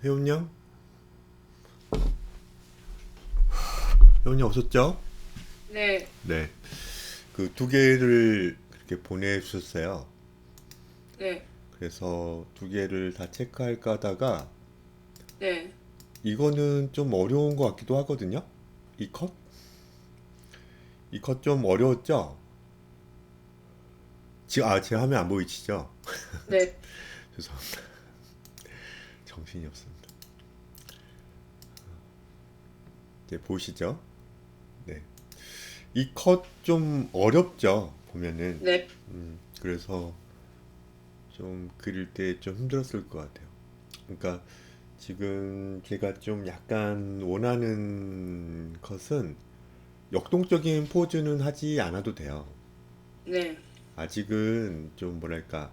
회원님? 회원님 오셨죠? 네, 네. 그 두 개를 그렇게 보내주셨어요. 네, 그래서 두 개를 다 체크할까 하다가 네. 이거는 좀 어려운 것 같기도 하거든요. 이 컷? 이 컷 좀 어려웠죠? 지금, 제 화면 안 보이시죠? 네. 죄송합니다. 정신이 없습니다. 이제 보시죠? 네. 이 컷 좀 어렵죠? 보면은. 네. 그래서 좀 그릴 때 좀 힘들었을 것 같아요. 그러니까 지금 제가 좀 약간 원하는 컷은 역동적인 포즈는 하지 않아도 돼요. 네. 아직은 좀 뭐랄까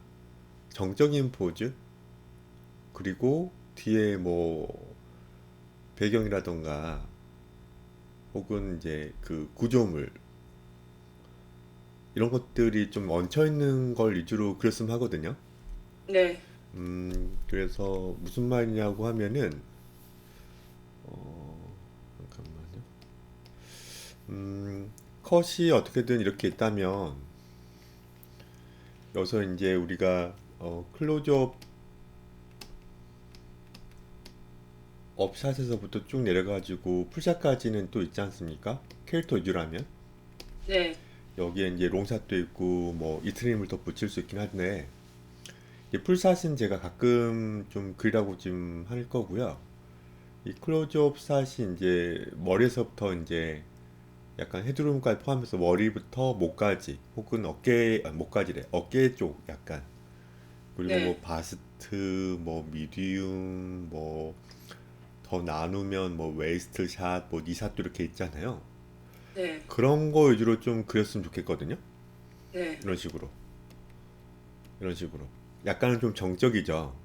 정적인 포즈 그리고 뒤에 뭐 배경이라던가 혹은 이제 그 구조물 이런 것들이 좀 얹혀 있는 걸 위주로 그렸으면 하거든요. 네. 그래서 무슨 말이냐고 하면은 잠깐만요. 컷이 어떻게든 이렇게 있다면 여기서 이제 우리가 클로즈업 업샷에서부터 쭉 내려가지고 풀샷까지는 또 있지 않습니까? 캐릭터 위주라면 네. 여기에 이제 롱샷도 있고 뭐 이트림을 더 붙일 수 있긴 한데 이 풀샷은 제가 가끔 좀 그리라고 좀 할 거고요. 이 클로즈업 샷이 이제 머리에서부터 이제 약간 헤드룸까지 포함해서 머리부터 목까지 혹은 목까지래 어깨 쪽 약간 그리고 뭐 네. 바스트 뭐 미디움 뭐 더 나누면 뭐 웨이스트 샷 뭐 니샷도 이렇게 있잖아요. 네. 그런 거 위주로 좀 그렸으면 좋겠거든요. 네. 이런 식으로 이런 식으로 약간은 좀 정적이죠.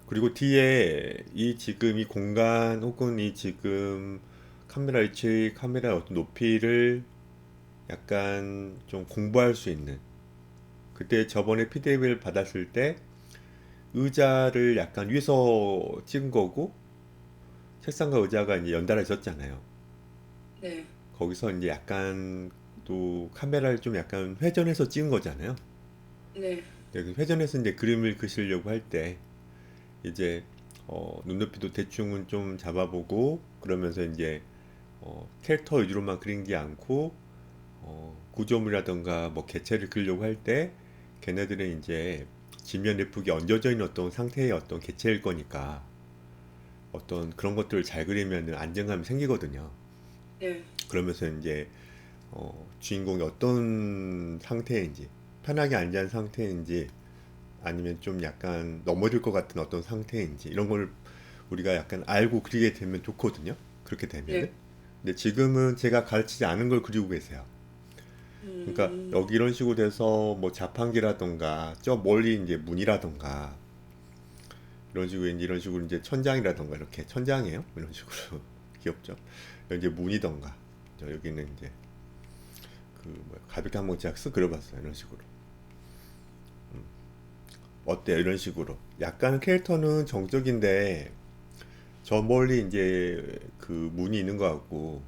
그리고 뒤에 이 지금 이 공간 혹은 이 지금 카메라 위치 카메라 어떤 높이를 약간 좀 공부할 수 있는 그때 저번에 PDF를 받았을 때 의자를 약간 위에서 찍은 거고 책상과 의자가 이제 연달아 있었잖아요. 네. 거기서 이제 약간 또 카메라를 좀 약간 회전해서 찍은 거잖아요. 네. 네, 그 회전해서 이제 그림을 그리려고 할 때 이제 눈높이도 대충은 좀 잡아보고 그러면서 이제 캐릭터 위주로만 그린 게 않고 구조물이라던가 뭐 개체를 그리려고 할 때 걔네들은 이제 지면 예쁘게 얹어져 있는 어떤 상태의 어떤 개체일 거니까 어떤 그런 것들을 잘 그리면 안정감이 생기거든요. 네. 그러면서 이제 주인공이 어떤 상태인지 편하게 앉은 상태인지 아니면 좀 약간 넘어질 것 같은 어떤 상태인지 이런 걸 우리가 약간 알고 그리게 되면 좋거든요. 그렇게 되면은. 네. 근데 지금은 제가 가르치지 않은 걸 그리고 계세요. 그러니까 음. 여기 이런 식으로 돼서 뭐 자판기라던가 저 멀리 이제 문이라던가 이런 식으로 이제 천장이라던가 이렇게 천장이에요. 이런 식으로 귀엽죠. 이제 문이던가 여기는 이제 그 가볍게 한번 제가 쓱 그려봤어요. 이런 식으로 어때요? 이런 식으로 약간 캐릭터는 정적인데 저 멀리 이제 그 문이 있는 것 같고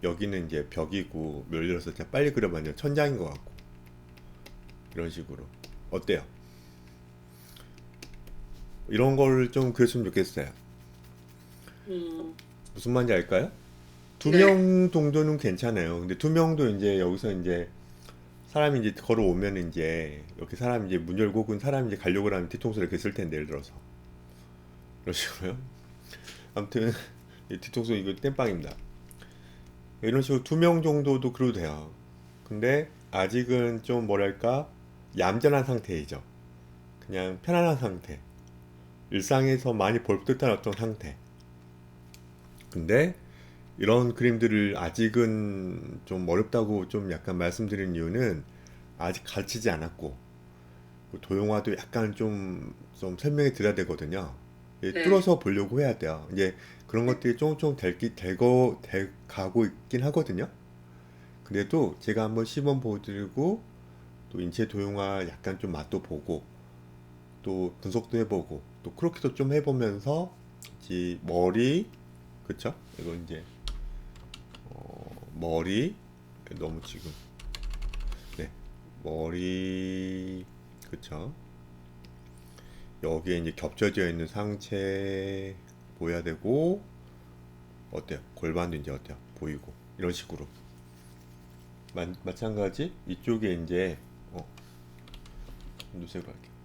여기는 이제 벽이고 예를 들어서 제가 빨리 그려봤는데 천장인 것 같고 이런 식으로 어때요? 이런 걸 좀 그렸으면 좋겠어요. 음. 무슨 말인지 알까요? 두 네. 명 정도는 괜찮아요. 근데 두 명도 이제 여기서 이제 사람이 이제 걸어오면 이제 이렇게 사람이 이제 문 열고 혹은 사람이 이제 가려고 하면 뒤통수를 이렇게 쓸 텐데 예를 들어서 이런 식으로요. 아무튼 이 뒤통수 이거 땜빵입니다. 이런 식으로 두 명 정도도 그려도 돼요. 근데 아직은 좀 뭐랄까 얌전한 상태이죠. 그냥 편안한 상태. 일상에서 많이 볼 듯한 어떤 상태. 근데 이런 그림들을 아직은 좀 어렵다고 좀 약간 말씀드린 이유는 아직 가르치지 않았고 그 도용화도 약간 좀 설명해 드려야 되거든요. 네. 뚫어서 보려고 해야 돼요. 이제 그런 것들이 조금 가고 있긴 하거든요. 그래도 제가 한번 시범 보여드리고 또 인체 도용화 약간 좀 맛도 보고 또 분석도 해보고 또 크로키도 좀 해보면서 이제 머리 그쵸? 이거 이제 머리 너무 지금 네 머리 그쵸? 여기에 이제 겹쳐져 있는 상체 보여야 되고 어때요? 골반도 이제 어때요? 보이고 이런 식으로 마찬가지 이쪽에 이제 누색을 할게요.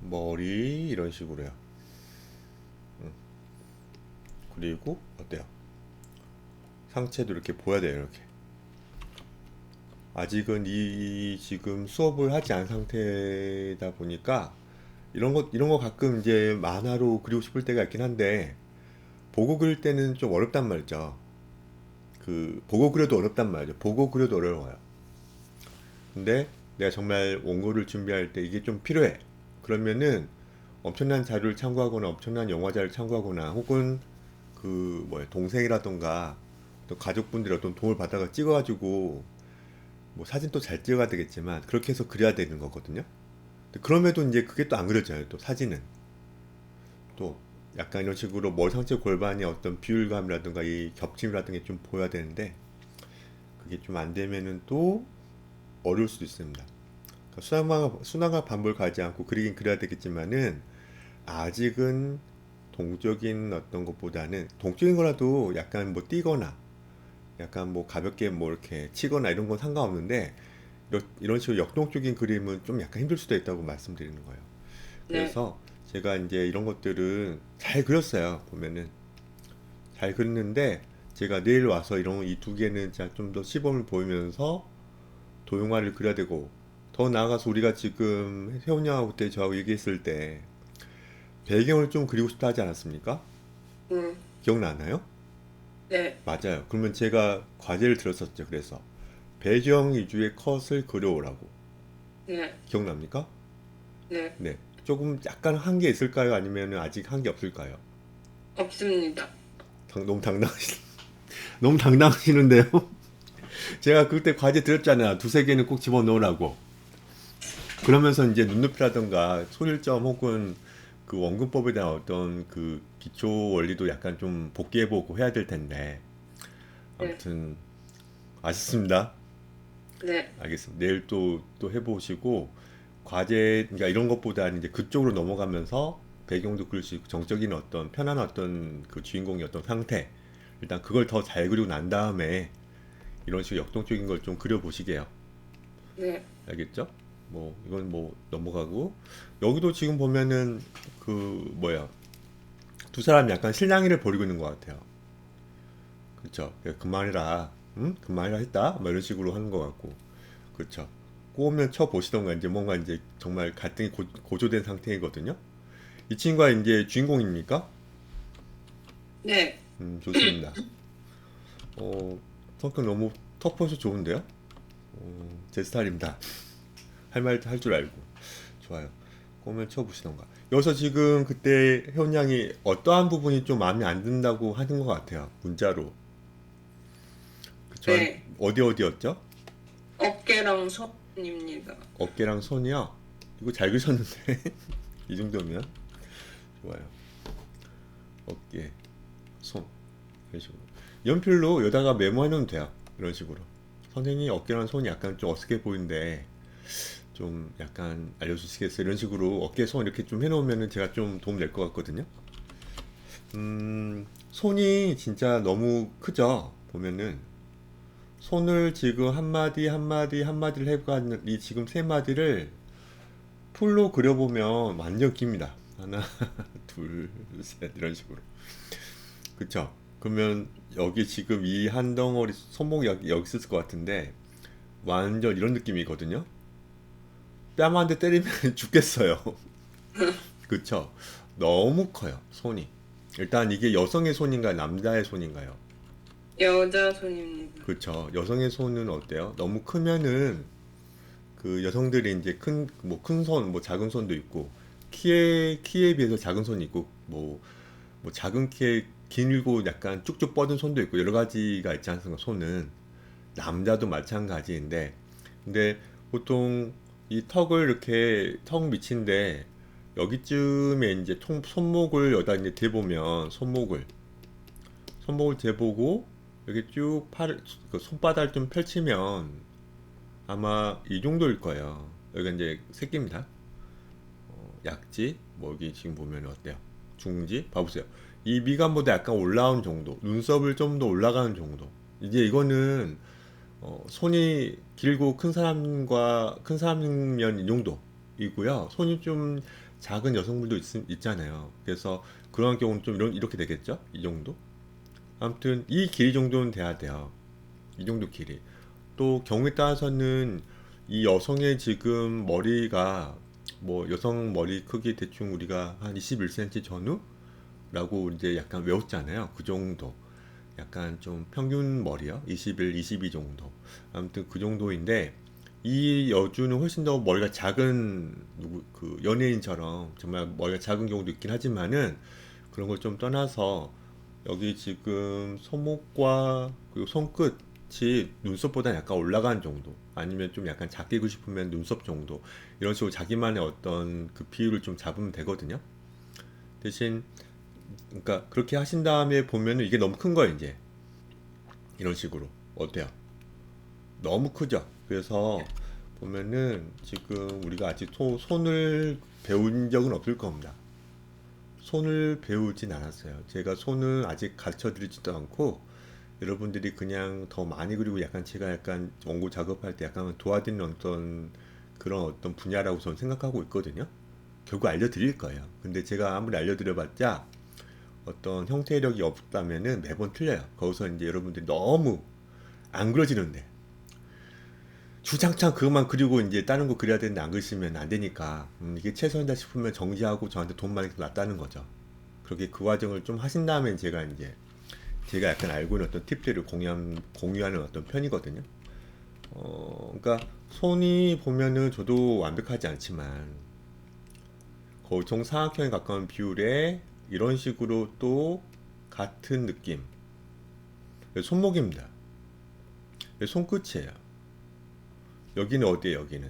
머리 이런 식으로요. 그리고 어때요? 상체도 이렇게 보여야 돼요. 이렇게 아직은 이 지금 수업을 하지 않은 상태다 보니까 이런 거 가끔 이제 만화로 그리고 싶을 때가 있긴 한데 보고 그릴 때는 좀 어렵단 말이죠. 그 보고 그려도 어렵단 말이죠. 보고 그려도 어려워요. 근데 내가 정말 원고를 준비할 때 이게 좀 필요해. 그러면은 엄청난 자료를 참고하거나 엄청난 영화자를 참고하거나 혹은 그 뭐야 동생이라던가 또 가족분들의 어떤 도움을 받아가 찍어가지고 뭐 사진 또 잘 찍어야 되겠지만 그렇게 해서 그려야 되는 거거든요. 근데 그럼에도 이제 그게 또 안 그려져요. 또 사진은 또 약간 이런 식으로 머리 상체 골반의 어떤 비율감이라든가 이 겹침이라든가 좀 보여야 되는데 그게 좀 안 되면은 또 어려울 수도 있습니다. 그러니까 순환과 반복을 가지 않고 그리긴 그려야 되겠지만은 아직은 동적인 어떤 것보다는 동적인 거라도 약간 뭐 뛰거나 약간 뭐 가볍게 뭐 이렇게 치거나 이런 건 상관없는데 이런 식으로 역동적인 그림은 좀 약간 힘들 수도 있다고 말씀드리는 거예요. 네. 그래서 제가 이제 이런 것들은 잘 그렸어요. 보면은 잘 그렸는데 제가 내일 와서 이런 이 두 개는 좀 더 시범을 보이면서 도형화를 그려야 되고 더 나아가서 우리가 지금 세훈 양하고 그때 저하고 얘기했을 때 배경을 좀 그리고 싶다 하지 않았습니까? 음, 기억나나요? 네. 맞아요. 그러면 제가 과제를 들었었죠. 그래서 배경 위주의 컷을 그려오라고. 네. 기억납니까? 네. 네. 조금 약간 한 게 있을까요? 아니면 아직 한 게 없을까요? 없습니다. 너무 당당하시, 너무 당당하시는데요? 제가 그때 과제 드렸잖아요. 두세 개는 꼭 집어넣으라고. 그러면서 이제 눈높이라든가 소일점 혹은 그 원근법에 대한 어떤 그 기초 원리도 약간 좀 복기해보고 해야 될 텐데. 네. 아무튼, 아쉽습니다. 네. 알겠습니다. 내일 또 해보시고, 과제, 그러니까 이런 것보다는 이제 그쪽으로 넘어가면서 배경도 그릴 수 있고, 정적인 어떤, 편한 어떤 그 주인공의 어떤 상태. 일단 그걸 더 잘 그리고 난 다음에 이런 식으로 역동적인 걸 좀 그려보시게요. 네. 알겠죠? 뭐, 이건 뭐 넘어가고, 여기도 지금 보면은 그, 뭐야, 두 사람이 약간 실랑이를 벌이고 있는 것 같아요. 그쵸? 그만해라. 응? 그만해라 했다? 뭐 이런 식으로 하는 것 같고. 그쵸? 꼬우면 쳐보시던가 이제 뭔가 이제 정말 갈등이 고조된 상태이거든요. 이 친구가 이제 주인공입니까? 네. 좋습니다. 성격 너무 터프해서 좋은데요? 제 스타일입니다. 할 말 할 줄 알고. 좋아요. 꼬우면 쳐보시던가. 여기서 지금 그때 혜원 양이 어떠한 부분이 좀 마음에 안 든다고 하는 것 같아요. 문자로. 그쵸? 네. 어디였죠? 어깨랑 손입니다. 어깨랑 손이요? 이거 잘 그리셨는데? 이 정도면? 좋아요. 어깨, 손. 이런 식으로. 연필로 여다가 메모해 놓으면 돼요. 이런 식으로. 선생님이 어깨랑 손이 약간 좀 어색해 보이는데, 좀 약간 알려주시겠어요? 이런 식으로 어깨, 손 이렇게 좀 해놓으면 제가 좀 도움 될 것 같거든요. 손이 진짜 너무 크죠? 보면은. 손을 지금 한 마디, 한 마디, 한 마디를 해가는 이 지금 세 마디를 풀로 그려보면 완전 깁니다. 하나, 둘, 셋, 이런 식으로. 그쵸? 그러면 여기 지금 이 한 덩어리 손목 여기 있을 것 같은데 완전 이런 느낌이거든요. 뺨 한 대 때리면 죽겠어요. 그쵸? 너무 커요, 손이. 일단 이게 여성의 손인가요? 남자의 손인가요? 여자 손입니다. 그쵸? 여성의 손은 어때요? 너무 크면은 그 여성들이 이제 큰 손, 뭐 작은 손도 있고 키에 비해서 작은 손이 있고 뭐 작은 키에 길고 약간 쭉쭉 뻗은 손도 있고 여러 가지가 있지 않습니까? 손은 남자도 마찬가지인데 근데 보통 이 턱을 이렇게 턱 밑인데 여기쯤에 이제 손목을 여기다 이제 대보면 손목을 대보고 여기 쭉 그 손바닥을 좀 펼치면 아마 이 정도일 거예요. 여기가 이제 새끼입니다. 약지, 뭐 여기 지금 보면 어때요? 중지, 봐보세요. 이 미간보다 약간 올라온 정도, 눈썹을 좀 더 올라가는 정도. 이제 이거는 손이 길고 큰 사람이면 이 정도이고요. 손이 좀 작은 여성분도 있잖아요. 그래서 그런 경우는 좀 이렇게 되겠죠? 이 정도? 아무튼 이 길이 정도는 돼야 돼요. 이 정도 길이. 또 경우에 따라서는 이 여성의 지금 머리가 뭐 여성 머리 크기 대충 우리가 한 21cm 전후라고 이제 약간 외웠잖아요. 그 정도. 약간 좀 평균 머리요. 21, 22 정도. 아무튼 그 정도인데 이 여주는 훨씬 더 머리가 작은 그 연예인처럼 정말 머리가 작은 경우도 있긴 하지만은 그런 걸 좀 떠나서 여기 지금 손목과 그리고 손끝이 눈썹보다 약간 올라간 정도 아니면 좀 약간 작게 싶으면 눈썹 정도 이런 식으로 자기만의 어떤 그 비율을 좀 잡으면 되거든요. 대신 그러니까 그렇게 하신 다음에 보면은 이게 너무 큰 거예요 이제 이런 식으로 어때요? 너무 크죠? 그래서 보면은 지금 우리가 아직 손을 배운 적은 없을 겁니다. 손을 배우진 않았어요. 제가 손을 아직 가르쳐 드리지도 않고 여러분들이 그냥 더 많이 그리고 약간 제가 약간 원고 작업할 때 약간 도와드리는 어떤 그런 어떤 분야라고 저는 생각하고 있거든요. 결국 알려드릴 거예요. 근데 제가 아무리 알려드려봤자 어떤 형태력이 없다면은 매번 틀려요. 거기서 이제 여러분들이 너무 안 그려지는데 주장창 그것만 그리고 이제 다른 거 그려야 되는데 안 그리시면 안 되니까 이게 최선이다 싶으면 정지하고 저한테 돈 많이 놨다는 거죠. 그렇게 그 과정을 좀 하신 다음에 제가 약간 알고 있는 어떤 팁들을 공유하는 어떤 편이거든요. 그러니까 손이 보면은 저도 완벽하지 않지만 거의 정사각형에 가까운 비율에 이런 식으로 또 같은 느낌. 손목입니다. 손끝이에요. 여기는 어디예요? 여기는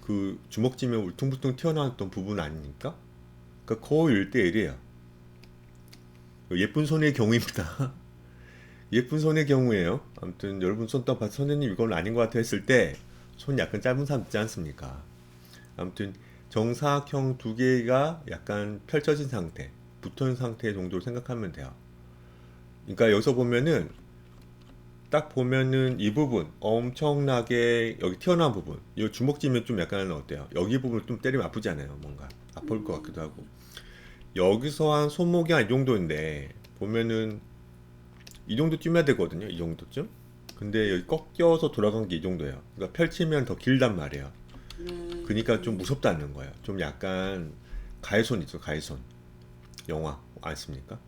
그 주먹쥐면 울퉁불퉁 튀어나왔던 부분 아닙니까? 그러니까 거의 1대1이에요. 예쁜 손의 경우입니다. 예쁜 손의 경우에요. 아무튼 여러분 손 딱 봐서 선생님 이건 아닌 것 같아 했을 때 손 약간 짧은 사람 있지 않습니까? 아무튼 정사각형 두 개가 약간 펼쳐진 상태, 붙은 상태 정도로 생각하면 돼요. 그러니까 여기서 보면은 딱 보면은 이 부분 엄청나게 여기 튀어나온 부분 이 주먹 쥐면 좀 약간 어때요? 여기 부분을 좀 때리면 아프지 않아요? 뭔가 아플 것 같기도 하고 여기서 한 손목이 한 이 정도인데 보면은 이 정도 뛰면 되거든요. 이 정도쯤. 근데 여기 꺾여서 돌아간 게 이 정도예요. 그러니까 펼치면 더 길단 말이에요. 그러니까 좀 무섭다는 거예요. 좀 약간 가해손 있죠, 가해손. 영화 아십니까?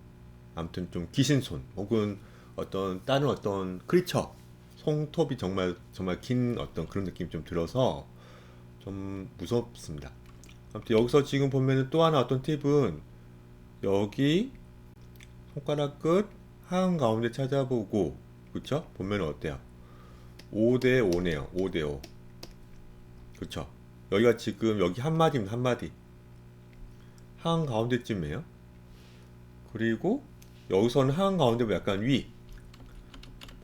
아무튼 좀 기신손 혹은 어떤 다른 어떤 크리처 손톱이 정말 정말 긴 어떤 그런 느낌이 좀 들어서 좀 무섭습니다. 아무튼 여기서 지금 보면은 또 하나 어떤 팁은 여기 손가락 끝 한가운데 찾아보고 그쵸? 보면 어때요? 5대 5네요. 5대 5. 그쵸? 여기가 지금 여기 한마디입니다. 한마디. 한가운데쯤이에요. 그리고 여기서는 한가운데 약간 위.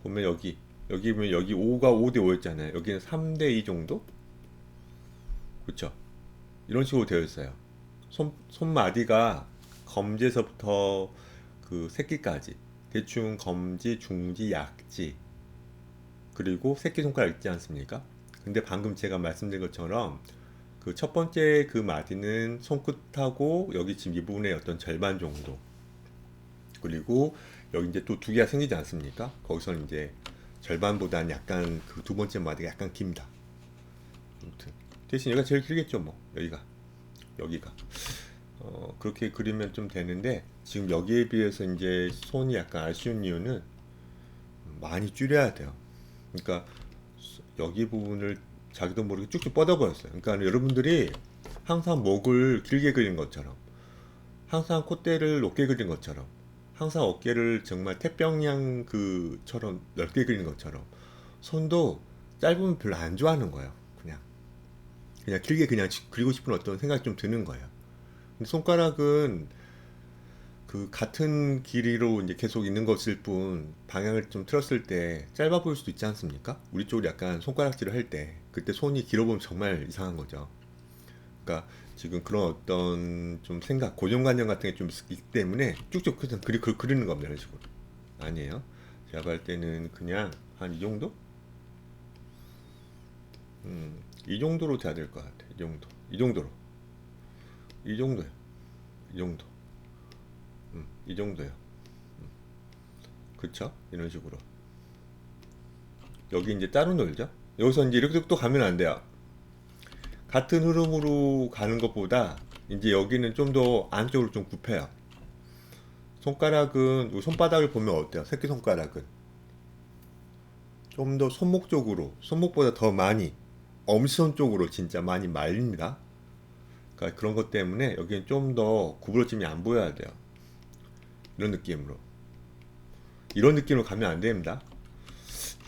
보면 여기 보면 여기 5가 5대 5였잖아요. 여기는 3대 2 정도? 그쵸? 이런 식으로 되어 있어요. 손마디가 검지에서부터 그 새끼까지 대충 검지, 중지, 약지 그리고 새끼손가락 있지 않습니까? 근데 방금 제가 말씀드린 것처럼 그 첫 번째 그 마디는 손끝하고 여기 지금 이 부분의 어떤 절반 정도 그리고 여기 이제 또 두 개가 생기지 않습니까? 거기서는 이제 절반보다는 약간 그 두 번째 마디가 약간 깁니다. 아무튼 대신 여기가 제일 길겠죠 뭐 여기가 그렇게 그리면 좀 되는데 지금 여기에 비해서 이제 손이 약간 아쉬운 이유는 많이 줄여야 돼요. 그러니까 여기 부분을 자기도 모르게 쭉쭉 뻗어버렸어요. 그러니까 여러분들이 항상 목을 길게 그린 것처럼 항상 콧대를 높게 그린 것처럼 항상 어깨를 정말 태평양 그처럼 넓게 그리는 것처럼 손도 짧으면 별로 안 좋아하는 거예요. 그냥 그냥 길게 그냥 그리고 싶은 어떤 생각이 좀 드는 거예요. 근데 손가락은 그 같은 길이로 이제 계속 있는 것일 뿐 방향을 좀 틀었을 때 짧아 보일 수도 있지 않습니까? 우리 쪽으로 약간 손가락질을 할 때 그때 손이 길어 보면 정말 이상한 거죠. 그러니까 지금 그런 어떤 좀 생각, 고정관념 같은 게 좀 있기 때문에 쭉쭉 그냥 그리는 겁니다. 이런 식으로. 아니에요. 제가 볼 때는 그냥 한 이 정도? 이 정도로 돼야 될 것 같아요. 이 정도. 이 정도로. 이 정도요. 이 정도. 이 정도요. 그쵸? 이런 식으로. 여기 이제 따로 놀죠? 여기서 이제 이렇게 또 가면 안 돼요. 같은 흐름으로 가는 것보다 이제 여기는 좀 더 안쪽으로 좀 굽혀요. 손가락은 이 손바닥을 보면 어때요? 새끼손가락은 좀 더 손목 쪽으로, 손목보다 더 많이 엄지손 쪽으로 진짜 많이 말립니다. 그러니까 그런 것 때문에 여기는 좀 더 구부러짐이 안 보여야 돼요. 이런 느낌으로. 이런 느낌으로 가면 안 됩니다.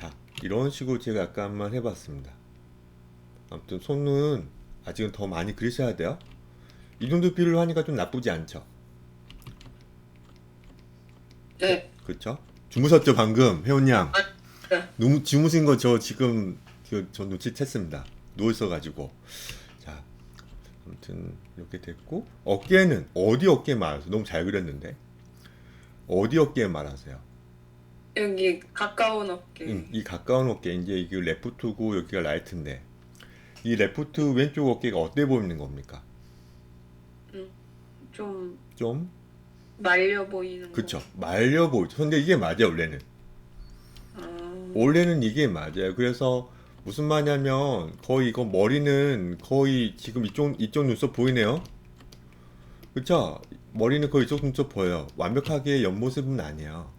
자, 이런 식으로 제가 약간만 해봤습니다. 아무튼 손은 아직은 더 많이 그리셔야 돼요. 이 정도 비율로 하니까 좀 나쁘지 않죠. 네. 그쵸? 주무셨죠 방금 회원님? 네. 너무 주무신 거 저 지금 저 눈치챘습니다. 누워 있어가지고. 자, 아무튼 이렇게 됐고 어깨는 어디 어깨 말하세요? 너무 잘 그렸는데 어디 어깨 말하세요? 여기 가까운 어깨. 이 가까운 어깨 이제 이게 레프트고 여기가 라이트인데 이 레프트 왼쪽 어깨가 어때 보이는 겁니까? 음, 좀 좀 말려 보이는 그쵸 거. 말려 보이죠. 근데 이게 맞아요 원래는. 아, 원래는 이게 맞아요. 그래서 무슨 말이냐면 거의 이거 머리는 거의 지금 이쪽 눈썹 보이네요. 그쵸? 머리는 거의 이쪽 눈썹 보여요. 완벽하게 옆모습은 아니에요.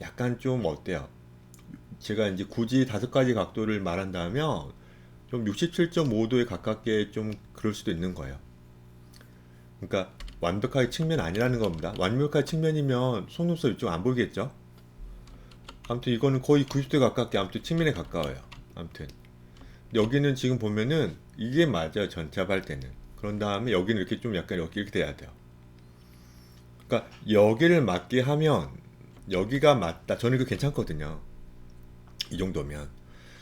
약간 좀 어때요? 제가 이제 굳이 5가지 각도를 말한다면 좀 67.5도에 가깝게 좀 그럴 수도 있는 거예요. 그러니까 완벽하게 측면 아니라는 겁니다. 완벽한 측면이면 속눈썹 이쪽 안 보이겠죠? 아무튼 이거는 거의 90도 가깝게 아무튼 측면에 가까워요. 아무튼 여기는 지금 보면은 이게 맞아요. 전체 할 때는. 그런 다음에 여기는 이렇게 좀 약간 이렇게 돼야 돼요. 그러니까 여기를 맞게 하면 여기가 맞다. 저는 이거 괜찮거든요. 이 정도면.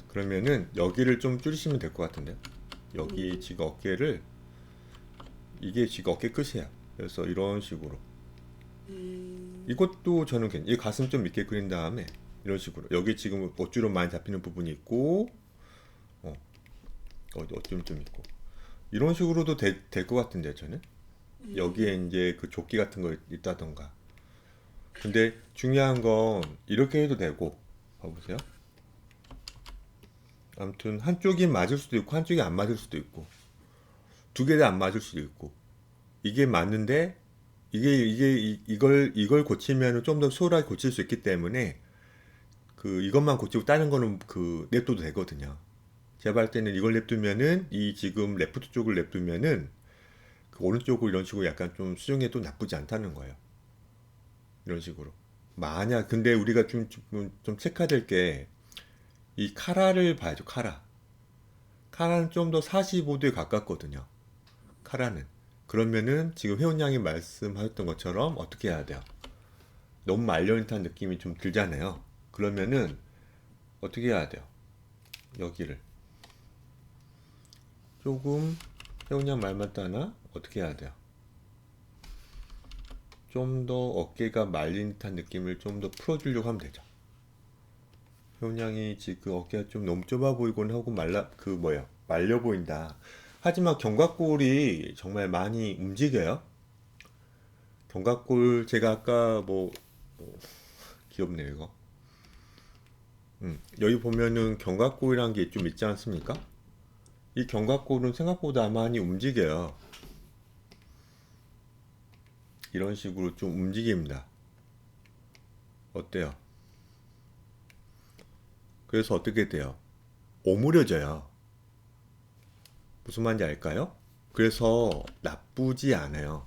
그러면은 여기를 좀 줄이시면 될 것 같은데요. 여기 지금 어깨를 이게 지금 어깨 끝이에요. 그래서 이런 식으로. 이것도 저는 이 가슴 좀 밑에 그린 다음에 이런 식으로 여기 지금 어쭈로 많이 잡히는 부분이 있고 어쩜 좀 있고 이런 식으로도 될 것 같은데 저는 여기에 이제 그 조끼 같은 거 있다던가 근데 중요한 건 이렇게 해도 되고 봐보세요. 아무튼 한쪽이 맞을 수도 있고 한쪽이 안 맞을 수도 있고 두 개 다 안 맞을 수도 있고 이게 맞는데 이걸 고치면 좀 더 수월하게 고칠 수 있기 때문에 그 이것만 고치고 다른 거는 그 냅둬도 되거든요. 제가 볼 때는 이걸 냅두면은 이 지금 레프트 쪽을 냅두면은 그 오른쪽을 이런 식으로 약간 좀 수정해도 나쁘지 않다는 거예요. 이런 식으로. 만약 근데 우리가 좀 체크될 게 이 카라를 봐야죠. 카라는 좀 더 45도에 가깝거든요. 카라는. 그러면은 지금 회원장이 말씀하셨던 것처럼 어떻게 해야 돼요? 너무 말려있다는 느낌이 좀 들잖아요. 그러면은 어떻게 해야 돼요? 여기를 조금 회원장 말 맞다나 어떻게 해야 돼요? 좀 더 어깨가 말린 듯한 느낌을 좀 더 풀어주려고 하면 되죠. 회원장이 지금 어깨가 좀 너무 좁아 보이곤 하고 말려 보인다. 하지만 견갑골이 정말 많이 움직여요. 견갑골 제가 아까 귀엽네요 이거. 여기 보면은 견갑골이라는 게 좀 있지 않습니까? 이 견갑골은 생각보다 많이 움직여요. 이런 식으로 좀 움직입니다. 어때요? 그래서 어떻게 돼요? 오므려져요. 무슨 말인지 알까요? 그래서 나쁘지 않아요.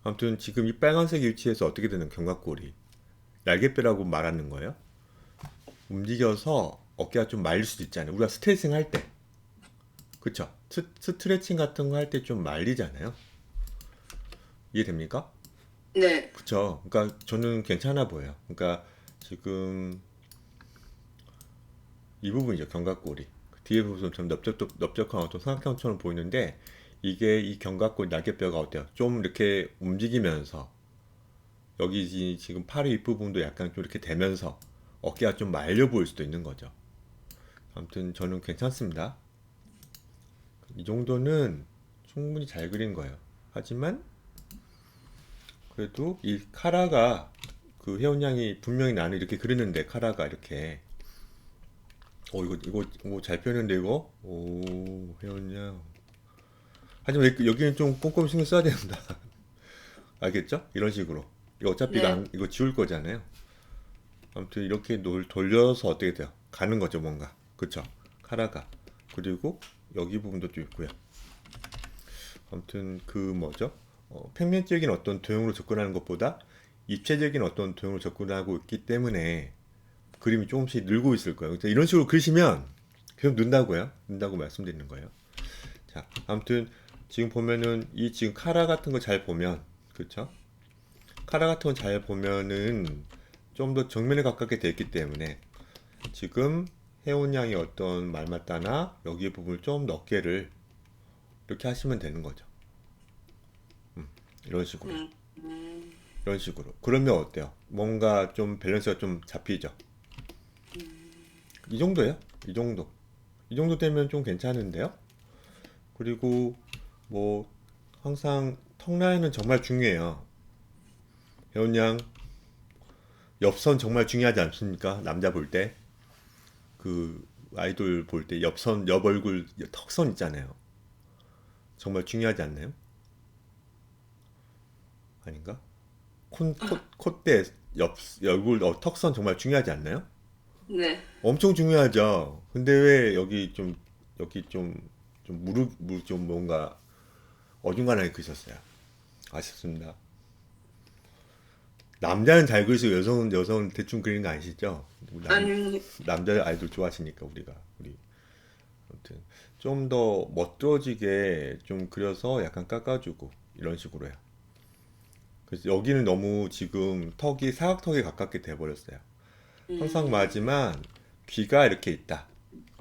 아무튼 지금 이 빨간색 위치에서 어떻게 되는 견갑골이 날개뼈라고 말하는 거예요. 움직여서 어깨가 좀 말릴 수도 있잖아요. 우리가 스트레칭 할 때 그쵸? 스트레칭 같은 거 할 때 좀 말리잖아요. 이해됩니까? 네. 그쵸? 그러니까 저는 괜찮아 보여요. 그러니까 지금 이 부분이죠. 견갑골이. 그 뒤에 부분 좀 넓적한 어떤 삼각형처럼 보이는데 이게 이 견갑골 날개뼈가 어때요? 좀 이렇게 움직이면서 여기 지금 팔의 윗부분도 약간 좀 이렇게 되면서 어깨가 좀 말려 보일 수도 있는 거죠. 아무튼 저는 괜찮습니다. 이 정도는 충분히 잘 그린 거예요. 하지만 그래도 이 카라가 그 혜원양이 분명히 나는 이렇게 그리는데 카라가 이렇게 이거 잘 표현했는데 이거 혜원양 하지만 여기는 좀 꼼꼼히 신경 써야 된다. 알겠죠? 이런 식으로 이거 어차피 이거, 네. 이거 지울 거잖아요. 아무튼 이렇게 돌려서 어떻게 돼요? 가는 거죠 뭔가 그쵸? 카라가 그리고 여기 부분도 좀 있고요. 아무튼 그 뭐죠? 평면적인 어떤 도형으로 접근하는 것보다 입체적인 어떤 도형으로 접근하고 있기 때문에 그림이 조금씩 늘고 있을 거예요. 그래서 이런 식으로 그리시면 계속 는다고요. 는다고 말씀드리는 거예요. 자, 아무튼 지금 보면은 이 지금 카라 같은 거 잘 보면 그렇죠? 카라 같은 거 잘 보면은 좀 더 정면에 가깝게 돼 있기 때문에 지금 해온 양이 어떤 말 맞다나 여기 부분을 좀 더 어깨를 이렇게 하시면 되는 거죠. 이런 식으로. 음, 음, 이런 식으로. 그러면 어때요? 뭔가 좀 밸런스가 좀 잡히죠? 이 정도예요? 이 정도. 이 정도 되면 좀 괜찮은데요? 그리고 뭐 항상 턱 라인은 정말 중요해요. 혜원 양 옆선 정말 중요하지 않습니까? 남자 볼 때. 그 아이돌 볼 때 옆선, 옆 얼굴, 턱선 있잖아요. 정말 중요하지 않나요? 아닌가? 콧대 옆 얼굴 턱선 정말 중요하지 않나요? 네. 엄청 중요하죠. 근데 왜 여기 좀 무릎 좀 뭔가 어중간하게 그셨어요. 아쉽습니다. 남자는 잘 그리시고 여성은 대충 그리는 거 아시죠? 아니, 남자 아이돌 좋아하시니까 우리 아무튼 좀 더 멋들어지게 좀 그려서 약간 깎아주고 이런 식으로 해요. 그래서 여기는 너무 지금 턱이 사각턱에 가깝게 돼버렸어요. 항상 음, 말하지만 귀가 이렇게 있다.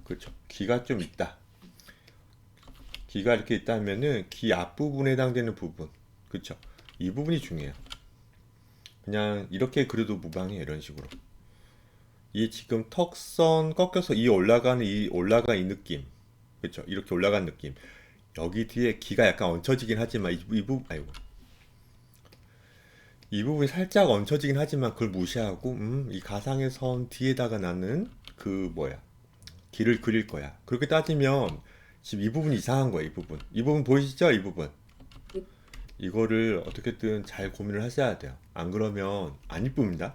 그렇죠. 귀가 좀 있다. 귀가 이렇게 있다면은 귀 앞부분에 해당되는 부분. 그렇죠. 이 부분이 중요해요. 그냥 이렇게 그려도 무방해요. 이런 식으로. 이 지금 턱선 꺾여서 올라가 이 느낌. 그렇죠. 이렇게 올라간 느낌. 여기 뒤에 귀가 약간 얹혀지긴 하지만 이 부분 아이고 이 부분이 살짝 얹혀지긴 하지만 그걸 무시하고 이 가상의 선 뒤에다가 나는 그 뭐야 길을 그릴 거야. 그렇게 따지면 지금 이 부분이 이상한 거야. 이 부분 보이시죠? 이 부분 이거를 어떻게든 잘 고민을 하셔야 돼요. 안 그러면 안 이쁩니다.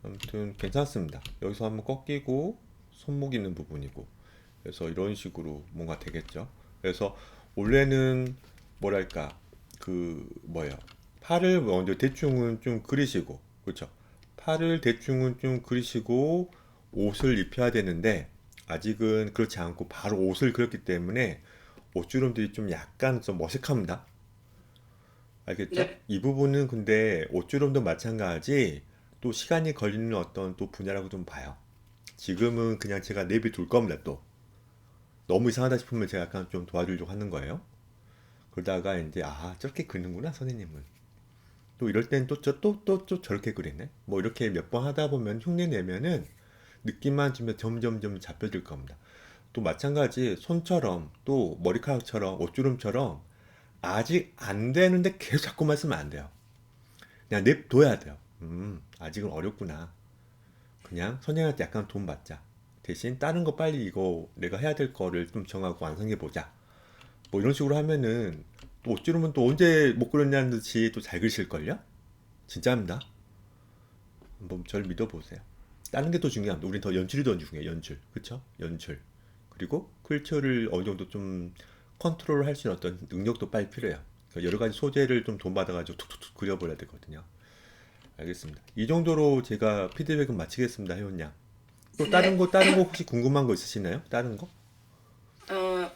아무튼 괜찮습니다. 여기서 한번 꺾이고 손목 있는 부분이고 그래서 이런 식으로 뭔가 되겠죠. 그래서 원래는 뭐랄까 그 뭐야 팔을 먼저 대충은 좀 그리시고 그렇죠. 팔을 대충은 좀 그리시고 옷을 입혀야 되는데 아직은 그렇지 않고 바로 옷을 그렸기 때문에 옷주름들이 좀 약간 좀 어색합니다. 알겠죠? 네. 이 부분은 근데 옷주름도 마찬가지 또 시간이 걸리는 어떤 또 분야라고 좀 봐요. 지금은 그냥 제가 내비둘 겁니다 또. 너무 이상하다 싶으면 제가 약간 좀 도와주려고 하는 거예요. 그러다가 이제 저렇게 그리는구나 선생님은. 또 이럴 땐 또 저렇게 그리네. 뭐 이렇게 몇 번 하다 보면 흉내 내면은 느낌만 주면 점점점 잡혀들 겁니다. 또 마찬가지 손처럼 또 머리카락처럼 옷주름처럼 아직 안 되는데 계속 자꾸만 쓰면 안 돼요. 그냥 냅둬야 돼요. 아직은 어렵구나. 그냥 선생님한테 약간 돈 받자. 대신 다른 거 빨리 이거 내가 해야 될 거를 좀 정하고 완성해 보자. 뭐 이런 식으로 하면은 또 옷주름은 또 언제 못 그렸냐는 듯이 또 잘 그리실걸요? 진짜입니다. 한번 절 믿어보세요. 다른 게 더 중요합니다. 우린 더 연출이 더 중요해요. 연출. 그쵸? 연출. 그리고 컬처를 어느 정도 좀 컨트롤 할 수 있는 어떤 능력도 빨리 필요해요. 그러니까 여러 가지 소재를 좀 돈 받아가지고 툭툭툭 그려버려야 되거든요. 알겠습니다. 이 정도로 제가 피드백은 마치겠습니다. 혜원 양. 또 네. 다른 거 혹시 궁금한 거 있으시나요? 다른 거?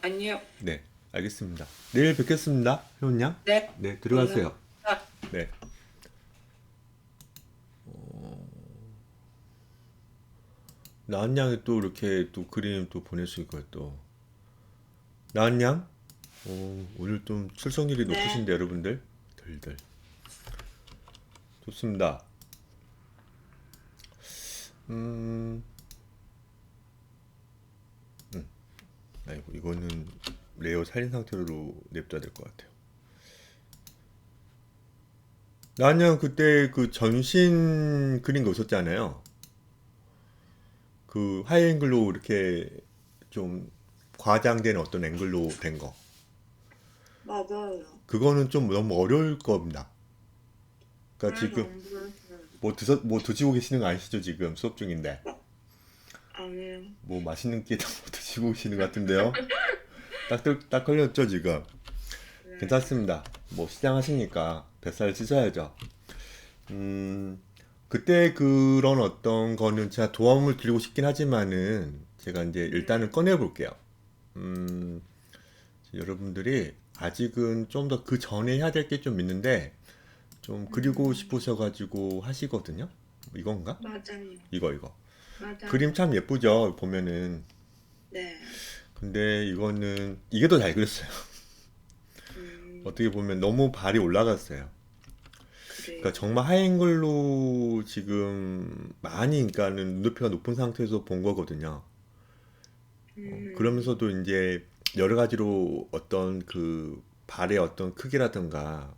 아니요. 네, 알겠습니다. 내일 뵙겠습니다, 효원 양. 네. 네, 들어가세요. 아, 네. 나은 양이 또 이렇게 또 그림 또 보내시고 또 나은 양, 오늘 좀 출석률이 네. 높으신데 여러분들 들들 좋습니다. 음, 아이고 이거는 레어 살린 상태로 냅둬야 될 것 같아요. 나은 양 그때 그 전신 그린 거 있었잖아요. 그 하이앵글로 이렇게 좀 과장된 어떤 앵글로 된 거. 맞아요. 그거는 좀 너무 어려울 겁니다. 그러니까 그래서 지금 안 보였어요. 뭐 드시고 계시는 거 아니시죠? 지금 수업 중인데. 아니요. 뭐 맛있는 게 드시고 계시는 것 같은데요. 딱 걸렸죠, 지금. 네. 괜찮습니다. 뭐 시장 하시니까 뱃살 찢어야죠. 음, 그때 그런 어떤 거는 제가 도움을 드리고 싶긴 하지만은 제가 이제 일단은 네. 꺼내 볼게요. 음, 여러분들이 아직은 좀 더 그 전에 해야 될 게 좀 있는데 좀 그리고 음, 싶으셔가지고 하시거든요. 이건가? 맞아요. 이거. 그림 맞아요. 참 예쁘죠, 보면은. 네. 근데 이거는 이게 더 잘 그렸어요. 어떻게 음, 보면 너무 발이 올라갔어요. 그러니까 그래요. 정말 하이앵글로 지금 많이 그러니까는 눈높이가 높은 상태에서 본 거거든요. 음, 그러면서도 이제 여러 가지로 어떤 그 발의 어떤 크기라든가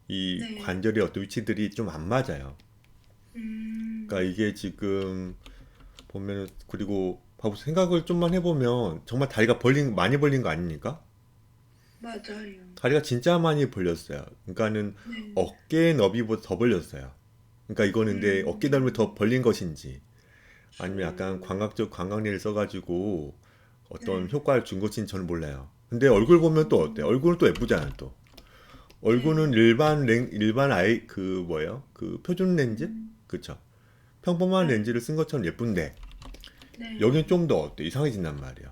이 네. 관절의 어떤 위치들이 좀 안 맞아요. 그러니까 음, 이게 지금 보면은 그리고 봐보 생각을 좀만 해보면 정말 다리가 많이 벌린 거 아닙니까? 맞아요. 다리가 진짜 많이 벌렸어요. 그러니까는 네. 어깨 너비보다 더 벌렸어요. 그러니까 이거는 근데 어깨 넓이 더 음, 벌린 것인지 아니면 약간 음, 광각적 광각리를 써가지고 어떤 네. 효과를 준 것인지 저는 몰라요. 근데 얼굴 보면 또 어때? 음, 얼굴은 또 예쁘잖아요, 또. 얼굴은 네. 일반 아이 그 뭐예요? 그 표준 렌즈? 음, 그쵸? 평범한 네. 렌즈를 쓴 것처럼 예쁜데 여긴 네. 좀 더 어때? 이상해진단 말이에요.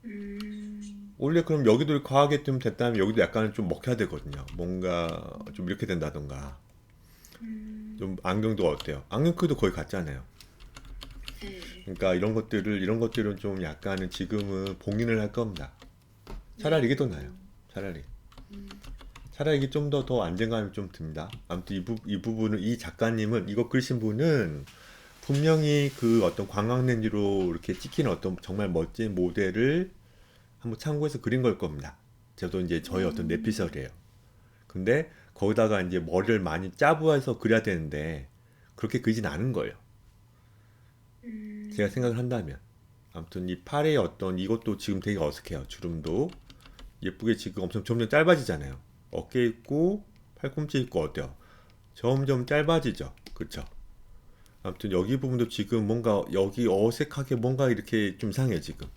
음, 원래 그럼 여기도 과하게 좀 됐다면 여기도 약간 좀 먹혀야 되거든요. 뭔가 좀 이렇게 된다던가. 좀 음, 안경도 어때요? 안경 크기도 거의 같잖아요. 네. 그러니까 이런 것들은 좀 약간은 지금은 봉인을 할 겁니다. 차라리 이게 더 나아요. 네. 차라리. 음, 차라리 이게 좀 더 안정감이 좀 듭니다. 아무튼 이 부분은 이 작가님은 이거 그리신 분은 분명히 그 어떤 관광렌즈로 이렇게 찍힌 어떤 정말 멋진 모델을 한번 참고해서 그린 걸 겁니다. 저도 이제 저희 어떤 음, 내피셜이에요. 근데 거기다가 이제 머리를 많이 짜부해서 그려야 되는데 그렇게 그리진 않은 거예요. 제가 생각을 음, 한다면. 아무튼 이 팔의 어떤 이것도 지금 되게 어색해요. 주름도 예쁘게 지금 엄청 점점 짧아지잖아요. 어깨 있고 팔꿈치 있고 어때요? 점점 짧아지죠. 그쵸? 아무튼 여기 부분도 지금 뭔가 여기 어색하게 뭔가 이렇게 좀 이상해요 지금.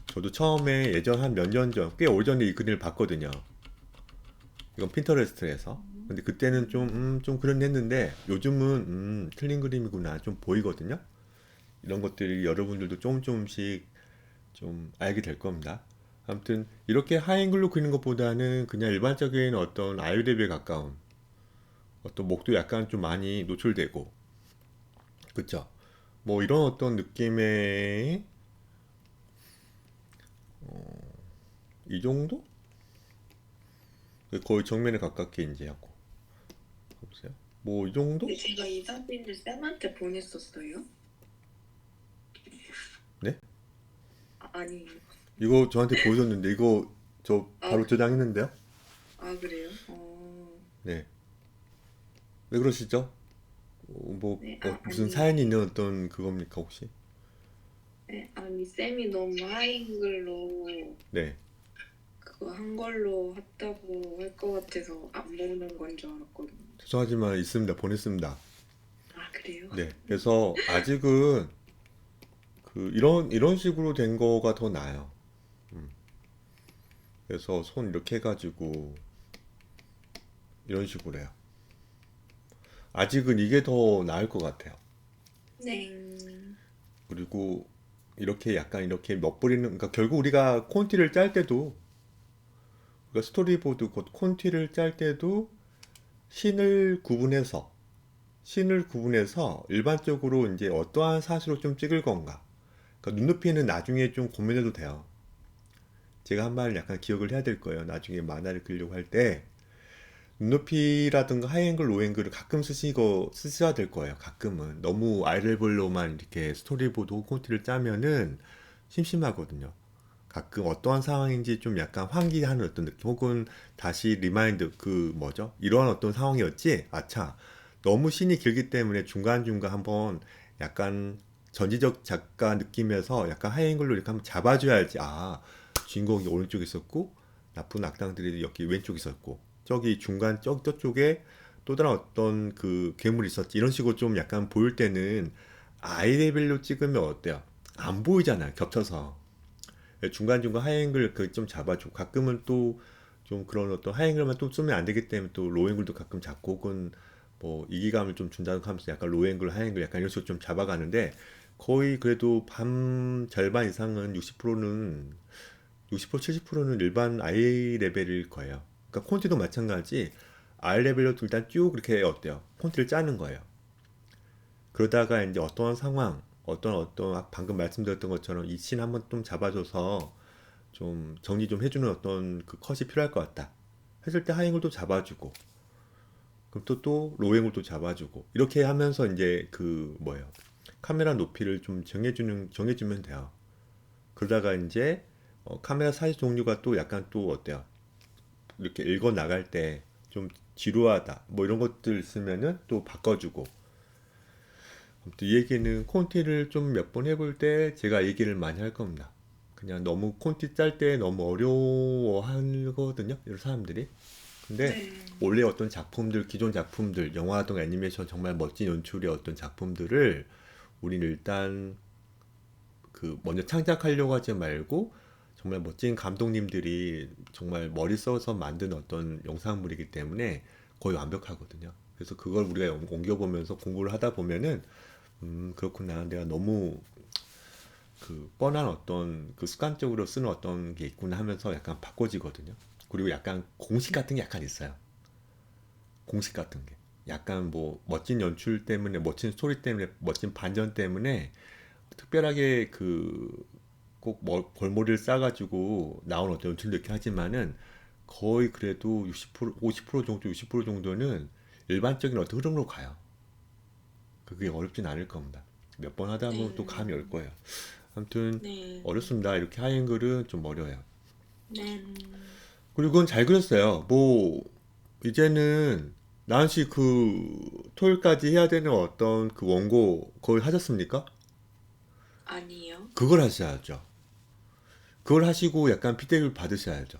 저도 처음에 예전 한 몇 년 전, 꽤 오래전에 이 그림을 봤거든요. 이건 핀터레스트에서. 근데 그때는 좀 그런 했는데 요즘은 틀린 그림이구나 좀 보이거든요. 이런 것들이 여러분들도 조금씩 좀 알게 될 겁니다. 아무튼 이렇게 하이앵글로 그리는 것보다는 그냥 일반적인 어떤 아이랩에 가까운 어떤 목도 약간 좀 많이 노출되고 그쵸? 뭐 이런 어떤 느낌의 이 정도? 거의 정면에 가깝게 이제 하고 보세요. 뭐 이 정도? 근데 제가 이 사진을 쌤한테 보냈었어요? 네? 아니에요. 이거 저한테 보여줬는데 이거 저 아, 바로 저장했는데요? 그래요? 네. 왜 그러시죠? 네, 무슨 아니에요. 사연이 있는 어떤 그겁니까 혹시? 네, 아니, 쌤이 너무 하이글로 네. 그거 한 걸로 했다고 할 것 같아서 안 보는 건 줄 알았거든요. 죄송하지만 있습니다. 보냈습니다. 아, 그래요? 네. 그래서 아직은 그 이런 식으로 된 거가 더 나아요. 그래서 손 이렇게 해가지고 이런 식으로 해요. 아직은 이게 더 나을 것 같아요. 네. 그리고 이렇게 약간 이렇게 멋부리는, 그러니까 결국 우리가 콘티를 짤 때도, 그러니까 스토리보드 곧 콘티를 짤 때도 신을 구분해서 신을 구분해서 일반적으로 이제 어떠한 사수로 좀 찍을 건가. 그러니까 눈높이는 나중에 좀 고민해도 돼요. 제가 한 말을 약간 기억을 해야 될 거예요. 나중에 만화를 그리려고 할 때 눈높이라든가 하이앵글, 로앵글을 가끔 쓰셔야 될 거예요. 가끔은 너무 아이레벨로만 이렇게 스토리보드 혹은 콘티를 짜면은 심심하거든요. 가끔 어떠한 상황인지 좀 약간 환기하는 어떤 느낌, 혹은 다시 리마인드, 그 뭐죠? 이러한 어떤 상황이었지? 아차, 너무 신이 길기 때문에 중간중간 한번 약간 전지적 작가 느낌에서 약간 하이앵글로 이렇게 한번 잡아줘야지. 아, 주인공이 오른쪽에 있었고 나쁜 악당들이 여기 왼쪽에 있었고 저기 중간 저쪽에 또 다른 어떤 그 괴물이 있었지, 이런 식으로 좀 약간 보일 때는 아이 레벨로 찍으면 어때요? 안 보이잖아요, 겹쳐서. 중간중간 하이앵글 그 좀 잡아주고, 가끔은 또 좀 그런 어떤 하이앵글만 또 쓰면 안 되기 때문에 또 로앵글도 가끔 잡고, 혹은 뭐 이기감을 좀 준다고 하면서 약간 로앵글, 하이앵글 약간 이런 식으로 좀 잡아가는데, 거의 그래도 반 절반 이상은 60%는 60% 70%는 일반 I 레벨일 거예요. 그러니까 콘티도 마찬가지. I 레벨로 일단 쭉 이렇게 어때요? 콘티를 짜는 거예요. 그러다가 이제 어떠한 상황, 어떤 방금 말씀드렸던 것처럼 이 씬 한번 좀 잡아줘서 좀 정리 좀 해주는 어떤 그 컷이 필요할 것 같다 했을 때 하이앵글도 잡아주고, 그럼 또 로앵글도 잡아주고, 이렇게 하면서 이제 그 뭐예요, 카메라 높이를 좀 정해주면 돼요. 그러다가 이제 카메라 사이즈 종류가 또 약간 또 어때요, 이렇게 읽어 나갈 때 좀 지루하다 뭐 이런 것들 있으면은 또 바꿔주고. 아무튼 이 얘기는 콘티를 좀 몇 번 해볼 때 제가 얘기를 많이 할 겁니다. 그냥 너무 콘티 짤 때 너무 어려워하거든요, 이런 사람들이. 근데 네. 원래 어떤 작품들, 기존 작품들, 영화동 애니메이션 정말 멋진 연출의 어떤 작품들을 우리는 일단 그 먼저 창작하려고 하지 말고, 정말 멋진 감독님들이 정말 머리 써서 만든 어떤 영상물이기 때문에 거의 완벽하거든요. 그래서 그걸 우리가 옮겨보면서 공부를 하다 보면은 그렇구나, 내가 너무 그 뻔한 어떤 그 습관적으로 쓰는 어떤 게 있구나 하면서 약간 바꿔지거든요. 그리고 약간 공식 같은 게 약간 있어요. 공식 같은 게 약간 뭐 멋진 연출 때문에, 멋진 스토리 때문에, 멋진 반전 때문에 특별하게 그 꼭 골머리를 싸가지고 나온 어떤 연출도 있긴 하지만은, 거의 그래도 60% 50% 정도, 60% 정도는 일반적인 어떤 흐름으로 가요. 그게 어렵진 않을 겁니다. 몇 번 하다 보면 또 감이 올 네. 거예요. 아무튼 네. 어렵습니다. 이렇게 하얀글은 좀 어려워요. 네. 그리고 그건 잘 그렸어요. 뭐 이제는 나은 씨 그 토요일까지 해야 되는 어떤 그 원고 거의 하셨습니까? 아니요. 그걸 하셔야죠. 그걸 하시고 약간 피드백을 받으셔야죠.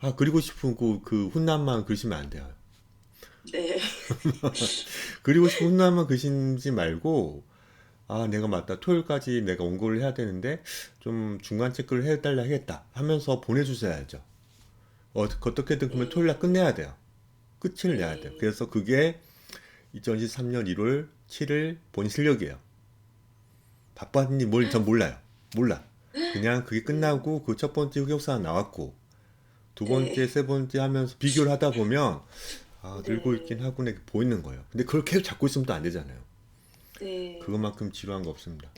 아, 그리고 싶은 그 훈남만 그리시면 안 돼요. 네. 그리고 싶은 훈남만 그리시지 말고, 아, 내가 맞다, 토요일까지 내가 원고를 해야 되는데 좀 중간 체크를 해달라 하겠다 하면서 보내주셔야죠. 어떻게든 그러면 토요일 날 네. 끝내야 돼요. 끝을 내야 돼요. 네. 그래서 그게 2023년 1월 7일 본인 실력이에요. 바빴니 뭘 전 몰라요. 몰라. 그냥 그게 음. 끝나고 그 첫 번째 흑역사가 나왔고 두 네. 번째, 세 번째 하면서 비교를 하다 보면, 아, 늘고 있긴 네. 하구나 보이는 거예요. 근데 그걸 계속 잡고 있으면 또 안 되잖아요. 네. 그것만큼 지루한 거 없습니다.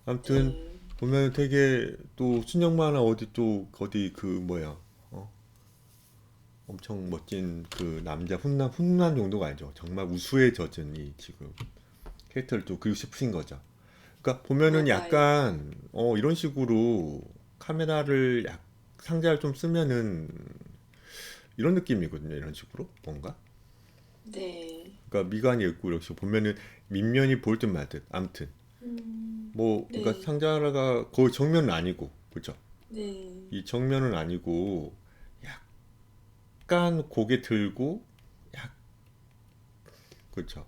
아무튼 네. 보면 되게 또 순영만화 어디 또 어디 그 뭐야, 어? 엄청 멋진 그 남자 훈남 정도가 아니죠. 정말 우수에 젖은 이 지금 캐릭터를 또 그리고 싶으신 거죠. 그러니까 보면은 맞아요. 약간 이런 식으로 카메라를 상자를 좀 쓰면은 이런 느낌이거든요. 이런 식으로 뭔가. 네. 그러니까 미간이 있고 이렇게 보면은 밑면이 보일 듯 말 듯. 아무튼 뭐 그러니까 네. 상자가 거의 정면은 아니고, 그죠? 네. 이 정면은 아니고 약간 고개 들고 약 그렇죠.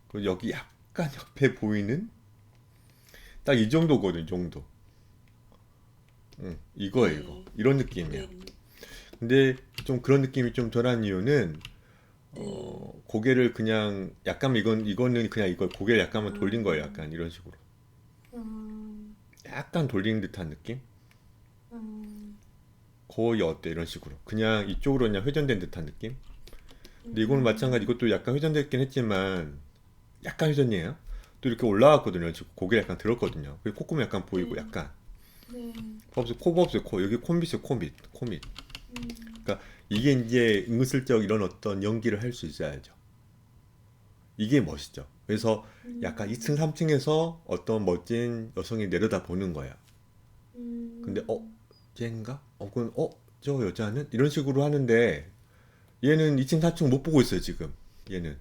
그 여기 약간 옆에 보이는 딱 이 정도거든, 이 정도. 응, 이거예요, 이거. 네. 이런 느낌이야. 네. 근데 좀 그런 느낌이 좀 덜한 이유는 네. 고개를 그냥 약간, 이거는 그냥 이걸 고개를 약간만 돌린 거예요. 음. 약간 이런 식으로. 약간 돌리는 듯한 느낌? 음, 거의 어때? 이런 식으로. 그냥 이쪽으로 그냥 회전된 듯한 느낌? 근데 이거는 마찬가지, 음, 이것도 약간 회전됐긴 했지만, 약간 회전이에요. 또 이렇게 올라왔거든요. 지금 고개를 약간 들었거든요. 그리고 콧구멍 약간 보이고, 네, 약간. 네, 없어요. 코 없어요. 코. 여기 콧밑이요, 콧밑. 콧밑. 음, 그러니까 이게 이제 은근슬쩍 이런 어떤 연기를 할 수 있어야죠. 이게 멋있죠. 그래서 약간 2층, 음, 3층에서 어떤 멋진 여성이 내려다 보는 거예요. 근데 음, 쟤인가? 그건 저 여자는? 이런 식으로 하는데 얘는 2층, 4층 못 보고 있어요, 지금. 얘는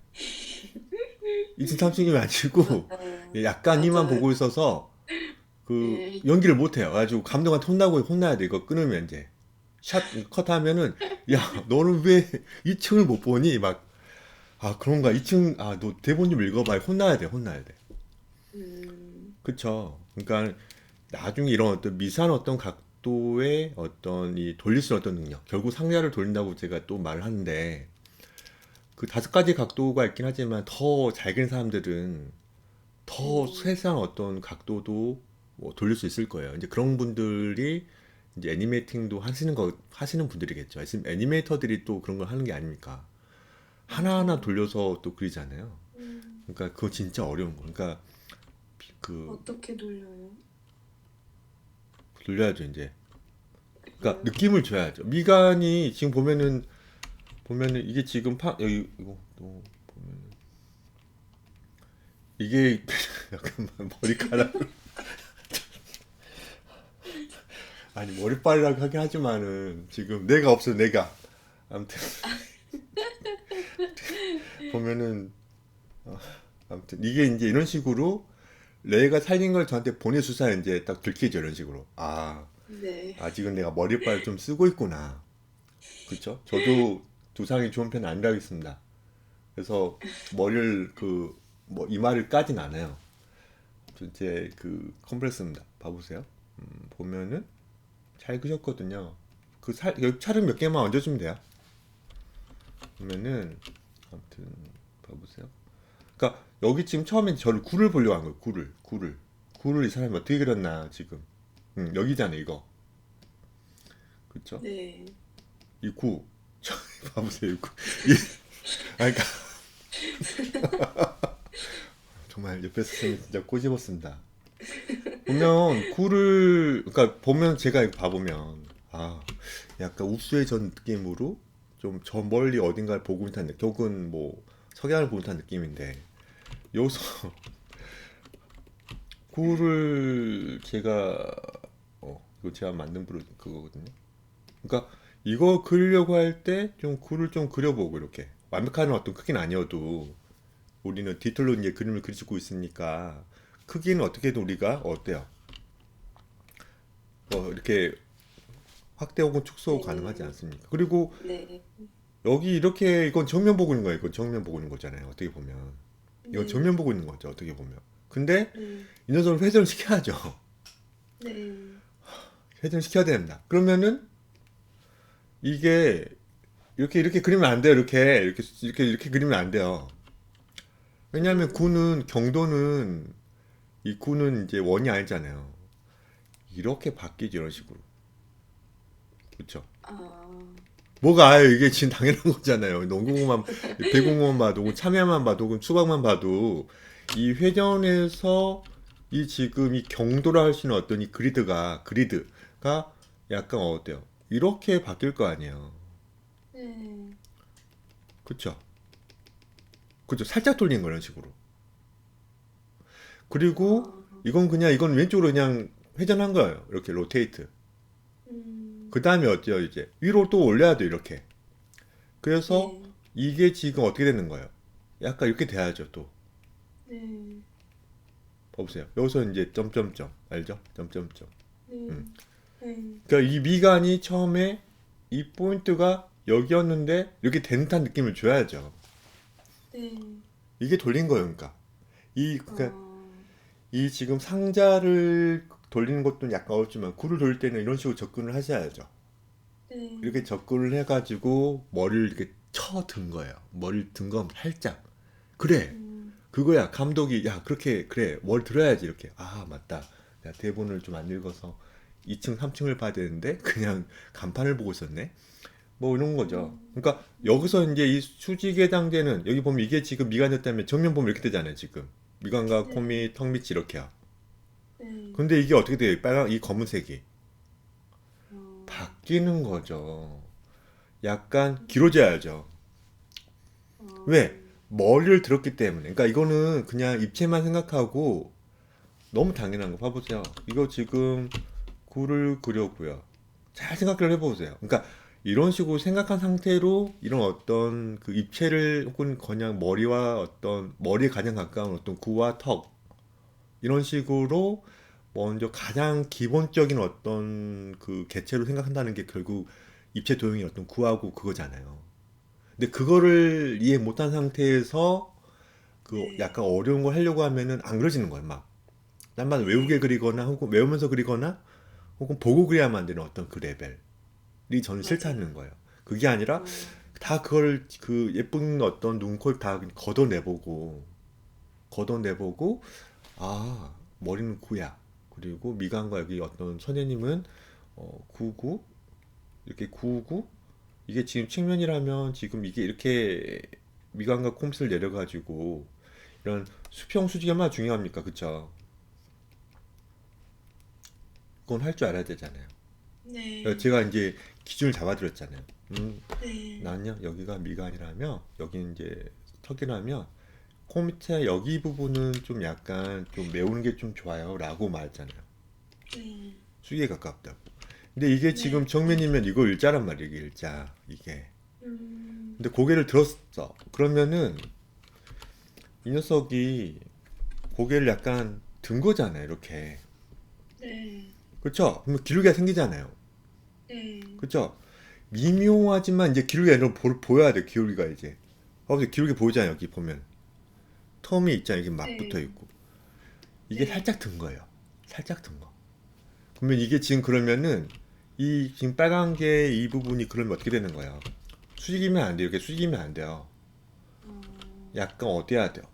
2층, 3층이 아니고 맞아요. 약간 이만 맞아요. 보고 있어서 그 네, 연기를 못 해요. 가지고 감독한테 혼나고 혼나야 돼. 이거 끊으면 이제 샷 컷하면은 야, 너는 왜 2층을 못 보니? 막 그런가? 2층 너 대본 좀 읽어봐. 혼나야 돼. 혼나야 돼. 음, 그쵸? 그러니까 나중에 이런 어떤 미세한 어떤 각도의 어떤 이 돌릴 수 있는 어떤 능력, 결국 상자를 돌린다고 제가 또 말을 하는데 그 5가지 각도가 있긴 하지만 더 잘 그린 사람들은 더 네, 세세한 어떤 각도도 뭐 돌릴 수 있을 거예요. 이제 그런 분들이 이제 애니메이팅도 하시는 분들이겠죠. 애니메이터들이 또 그런 걸 하는 게 아닙니까? 하나하나 맞아요. 돌려서 또 그리잖아요. 음, 그러니까 그거 진짜 어려운 거. 그러니까 그 어떻게 돌려요? 돌려야죠, 이제. 그러니까 왜요? 느낌을 줘야죠. 미간이 지금 보면은 이게 지금 여기 이거 또 보면 이게 약간 머리카락 아니 머리빨이라고 하긴 하지만은 지금 내가 없어 내가 아무튼 보면은 아무튼 이게 이제 이런 식으로 레이가 살린 걸 저한테 보내주사 이제 딱 들키죠 이런 식으로 네, 아직은 내가 머리빨 좀 쓰고 있구나 그쵸? 저도 두상이 좋은 편은 아니라겠습니다. 그래서 머리를 뭐 이마를 까진 않아요. 이제 컴플렉스입니다. 봐보세요. 보면은 잘 그렸거든요. 여기 차를 몇 개만 얹어주면 돼요. 보면은 아무튼 봐보세요. 그러니까 여기 지금 처음에 저를 굴을 보려고 한 거예요. 굴을 이 사람이 어떻게 그렸나 지금. 여기잖아요 이거. 그쵸? 네. 이 구. 봐보세요 이 구. 이, 그러니까 정말 옆에서 쓰면 진짜 꼬집었습니다. 보면 그러니까 보면 제가 이거 봐보면 약간 우수의 전 느낌으로 좀 저 멀리 어딘가를 보고 있는 느낌, 혹은 뭐 석양을 보고 있는 느낌인데 여기서 굴을 제가 이거 제가 만든 그거거든요. 그러니까 이거 그리려고 할 때 좀 굴을 좀 그려보고 이렇게 완벽한 어떤 크기는 아니어도 우리는 디테일로 이제 그림을 그리고 있으니까 크기는 어떻게든 우리가 어때요? 이렇게 확대 혹은 축소 가능하지 네, 않습니까? 그리고 네, 여기 이렇게 이건 정면 보고 있는 거예요. 이건 정면 보고 있는 거잖아요. 어떻게 보면 이건 네, 정면 보고 있는 거죠. 어떻게 보면. 근데 네, 이 녀석을 회전을 시켜야죠. 네, 회전을 시켜야 됩니다. 그러면은 이게 이렇게 그리면 안 돼요. 이렇게 그리면 안 돼요. 왜냐하면 구는 경도는 이 구는 이제 원이 아니잖아요. 이렇게 바뀌죠. 이런 식으로. 그렇죠? 아, 뭐가 이게 지금 당연한 거잖아요. 농구공만 배구공만 봐도 혹은 참여만 봐도 혹은 수박만 봐도 이 회전에서 이 지금 이 경도라 할 수 있는 어떤 이 그리드가 약간 어때요? 이렇게 바뀔 거 아니에요. 네, 그쵸? 그쵸? 살짝 돌린 거 이런 식으로. 그리고 아, 이건 왼쪽으로 그냥 회전한 거예요. 이렇게 로테이트. 음, 그 다음에 어때요? 이제 위로 또 올려야 돼 이렇게. 그래서 네, 이게 지금 어떻게 되는 거예요? 약간 이렇게 돼야죠 또. 네, 봐보세요. 여기서 이제 점점점 알죠? 점점점. 네, 네, 그러니까 이 미간이 처음에 이 포인트가 여기였는데 이렇게 된 듯한 느낌을 줘야죠. 네, 이게 돌린 거예요, 그러니까. 아, 그러니까 이 지금 상자를 돌리는 것도 약간 어렵지만 굴을 돌릴 때는 이런 식으로 접근을 하셔야죠. 네, 이렇게 접근을 해가지고 머리를 이렇게 쳐든 거예요. 머리를 든 거 살짝. 그래, 음, 그거야. 감독이 야 그렇게 그래 머리 들어야지 이렇게. 맞다. 내가 대본을 좀 안 읽어서 2층, 3층을 봐야 되는데 그냥 간판을 보고 있었네. 뭐 이런 거죠. 그러니까 여기서 이제 이 수직의 단계는 여기 보면 이게 지금 미간이었다면 정면 보면 이렇게 되잖아요. 지금 미간과 네. 콤이 턱 밑이 이렇게요. 네. 근데 이게 어떻게 돼요? 빨간 이 검은색이 어, 바뀌는 거죠. 약간 길어져야죠. 왜? 어, 머리를 들었기 때문에. 그러니까 이거는 그냥 입체만 생각하고 너무 당연한 거 봐보세요. 이거 지금 굴을 그려고요. 잘 생각을 해보세요. 그러니까 이런 식으로 생각한 상태로 이런 어떤 그 입체를 혹은 그냥 머리와 어떤 머리에 가장 가까운 어떤 구와 턱 이런 식으로 먼저 가장 기본적인 어떤 그 개체로 생각한다는 게 결국 입체 도형이 어떤 구하고 그거잖아요. 근데 그거를 이해 못한 상태에서 그 네. 약간 어려운 걸 하려고 하면은 안 그려지는 거예요. 막 딴만 외우게 네. 그리거나 혹은 외우면서 그리거나 혹은 보고 그려야만 되는 어떤 그 레벨이 저는 맞아요. 싫다는 거예요. 그게 아니라 어, 다 그걸 그 예쁜 어떤 눈, 코, 입 다 걷어내보고 아 머리는 구야. 그리고 미간과 여기 어떤 선생님은 구구 이렇게 구구 이게 지금 측면이라면 지금 이게 이렇게 미간과 콤스를 내려가지고 이런 수평 수직이 얼마나 중요합니까? 그쵸? 그건 할 줄 알아야 되잖아요. 네. 제가 이제 기준을 잡아드렸잖아요. 네. 나는요 여기가 미간이라면 여기 이제 턱이라면 코 밑에 여기 부분은 좀 약간 좀 메우는 게 좀 좋아요 라고 말했잖아요. 네. 수기에 가깝다고. 근데 이게 네. 지금 정면이면 이거 일자란 말이에요. 이게 일자 이게. 음, 근데 고개를 들었어. 그러면은 이 녀석이 고개를 약간 든 거잖아요. 이렇게. 네. 그렇죠? 그러면 기울기가 생기잖아요. 네. 그렇죠? 미묘하지만 이제 기울기가 좀 보여야 돼. 기울기가 이제. 기울기 보이잖아요. 여기 보면. 텀이 있잖아요. 이게 막 붙어 네. 있고. 이게 네. 살짝 든 거예요. 살짝 든 거. 그러면 이게 지금 그러면은 이 지금 빨간 게 이 부분이 그러면 어떻게 되는 거예요? 수직이면 안 돼요. 이렇게 수직이면 안 돼요. 어, 약간 어때야 돼요?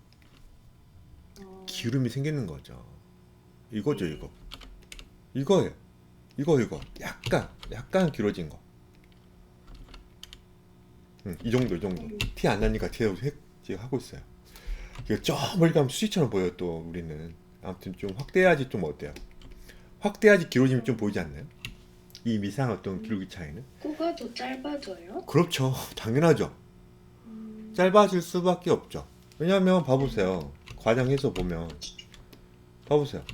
어, 기름이 생기는 거죠. 이거죠, 네. 이거. 이거예요. 이거. 약간 길어진 거. 이 정도, 이 정도. 음, 티 안 나니까 제가 지금 하고 있어요. 이거 저 멀리 가면 수직처럼 보여요, 또 우리는. 아무튼 좀 확대해야지 좀 어때요? 확대해야지 길어짐이 좀 보이지 않나요? 이 미세한 어떤 기울기 차이는? 코가 더 짧아져요? 그렇죠. 당연하죠. 음, 짧아질 수밖에 없죠. 왜냐면 네. 봐보세요. 과장해서 보면 봐보세요.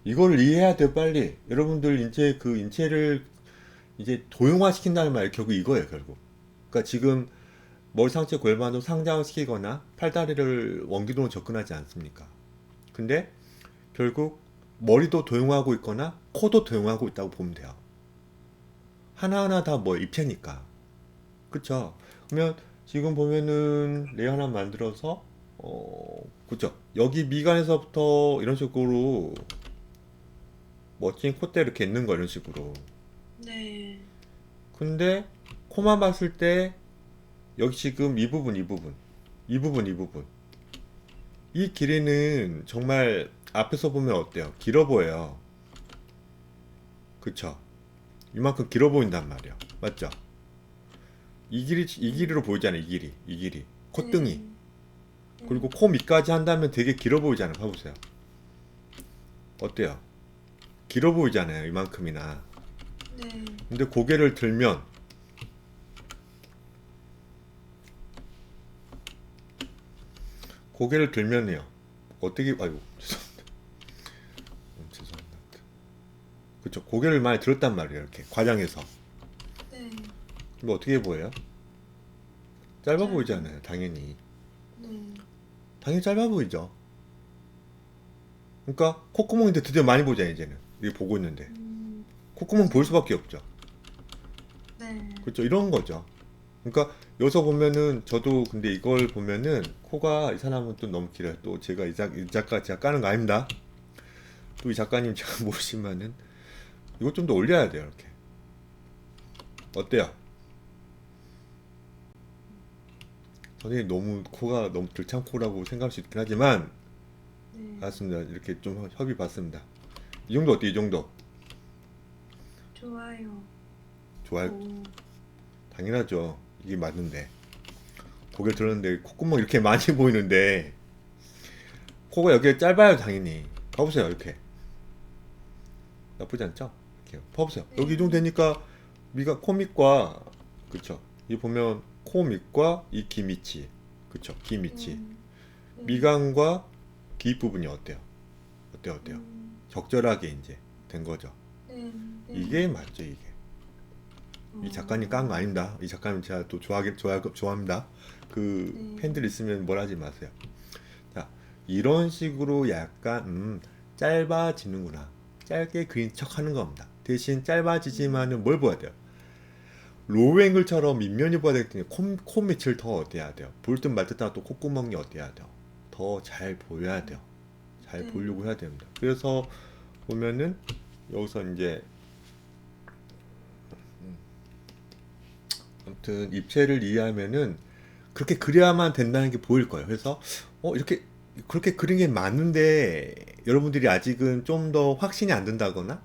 이걸 이해해야 돼요, 빨리. 여러분들 인체 그 인체를 이제 도형화시킨다는 말이 결국 이거예요, 결국. 그러니까 지금 머리 상체 골반도 상장시키거나 팔다리를 원기둥으로 접근하지 않습니까? 근데 결국 머리도 도용하고 있거나 코도 도용하고 있다고 보면 돼요. 하나하나 다 뭐 입체니까. 그쵸? 그러면 지금 보면은 레이 하나 만들어서 그쵸? 여기 미간에서부터 이런 식으로 멋진 콧대 이렇게 있는 거 이런 식으로. 네. 근데 코만 봤을 때 여기 지금 이 부분 이 길이는 정말 앞에서 보면 어때요? 길어 보여요. 그쵸? 이만큼 길어 보인단 말이에요. 맞죠? 이 길이로 보이잖아요. 이 길이. 콧등이. 네. 그리고 코 밑까지 한다면 되게 길어 보이잖아요. 봐보세요. 어때요? 길어 보이잖아요. 이만큼이나. 네. 근데 고개를 들면요. 어떻게, 아이고, 죄송합니다. 그쵸. 고개를 많이 들었단 말이에요. 이렇게. 과장해서. 네. 그럼 어떻게 보여요? 짧아 짧은. 보이잖아요. 당연히. 네. 당연히 짧아 보이죠. 그러니까 콧구멍인데 드디어 많이 보잖아요. 이제는. 이게 보고 있는데. 콧구멍 볼 맞아요. 수밖에 없죠. 네. 그렇죠. 이런 거죠. 그러니까 여기서 보면은 저도 근데 이걸 보면은 코가 이 사람은 또 너무 길어요. 또 제가 이 작가 제가 까는 거 아닙니다. 또 이 작가님 제가 모르시면은 이것 좀 더 올려야 돼요. 이렇게. 어때요? 선생님 너무 코가 너무 들창코라고 생각할 수 있긴 하지만 네. 알았습니다. 이렇게 좀 협의 받습니다. 이 정도 어때? 이 정도 좋아요. 좋아요? 오, 당연하죠. 이게 맞는데 고개를 들었는데 콧구멍 이렇게 많이 보이는데 코가 여기 짧아요 당연히. 봐보세요 이렇게 나쁘지 않죠? 이렇게 봐보세요. 여기 이 정도 네. 되니까 미가 코 밑과 그쵸? 이 보면 코 밑과 이 귀 밑이 그쵸? 귀 밑이 음, 네. 미간과 귀 부분이 어때요? 어때요? 음, 적절하게 이제 된 거죠. 네. 네. 이게 맞죠 이게. 이 작가님 깐 거 아닙니다. 이 작가님 제가 또 좋아합니다. 그 네. 팬들 있으면 뭘 하지 마세요. 자, 이런 식으로 약간 짧아지는구나. 짧게 그린 척 하는 겁니다. 대신 짧아지지만은 뭘 보여야 돼요? 로우앵글처럼 밑면이 보여야 되기 때문에 코 밑을 더 어때야 돼요? 볼 듯 말 듯 하다 또 콧구멍이 어때야 돼요? 더 잘 보여야 돼요. 잘 네. 보려고 해야 됩니다. 그래서 보면은 여기서 이제 아무튼 입체를 이해하면은 그렇게 그려야만 된다는 게 보일 거예요. 그래서 이렇게 그렇게 그린 게 맞는데 여러분들이 아직은 좀 더 확신이 안 든다거나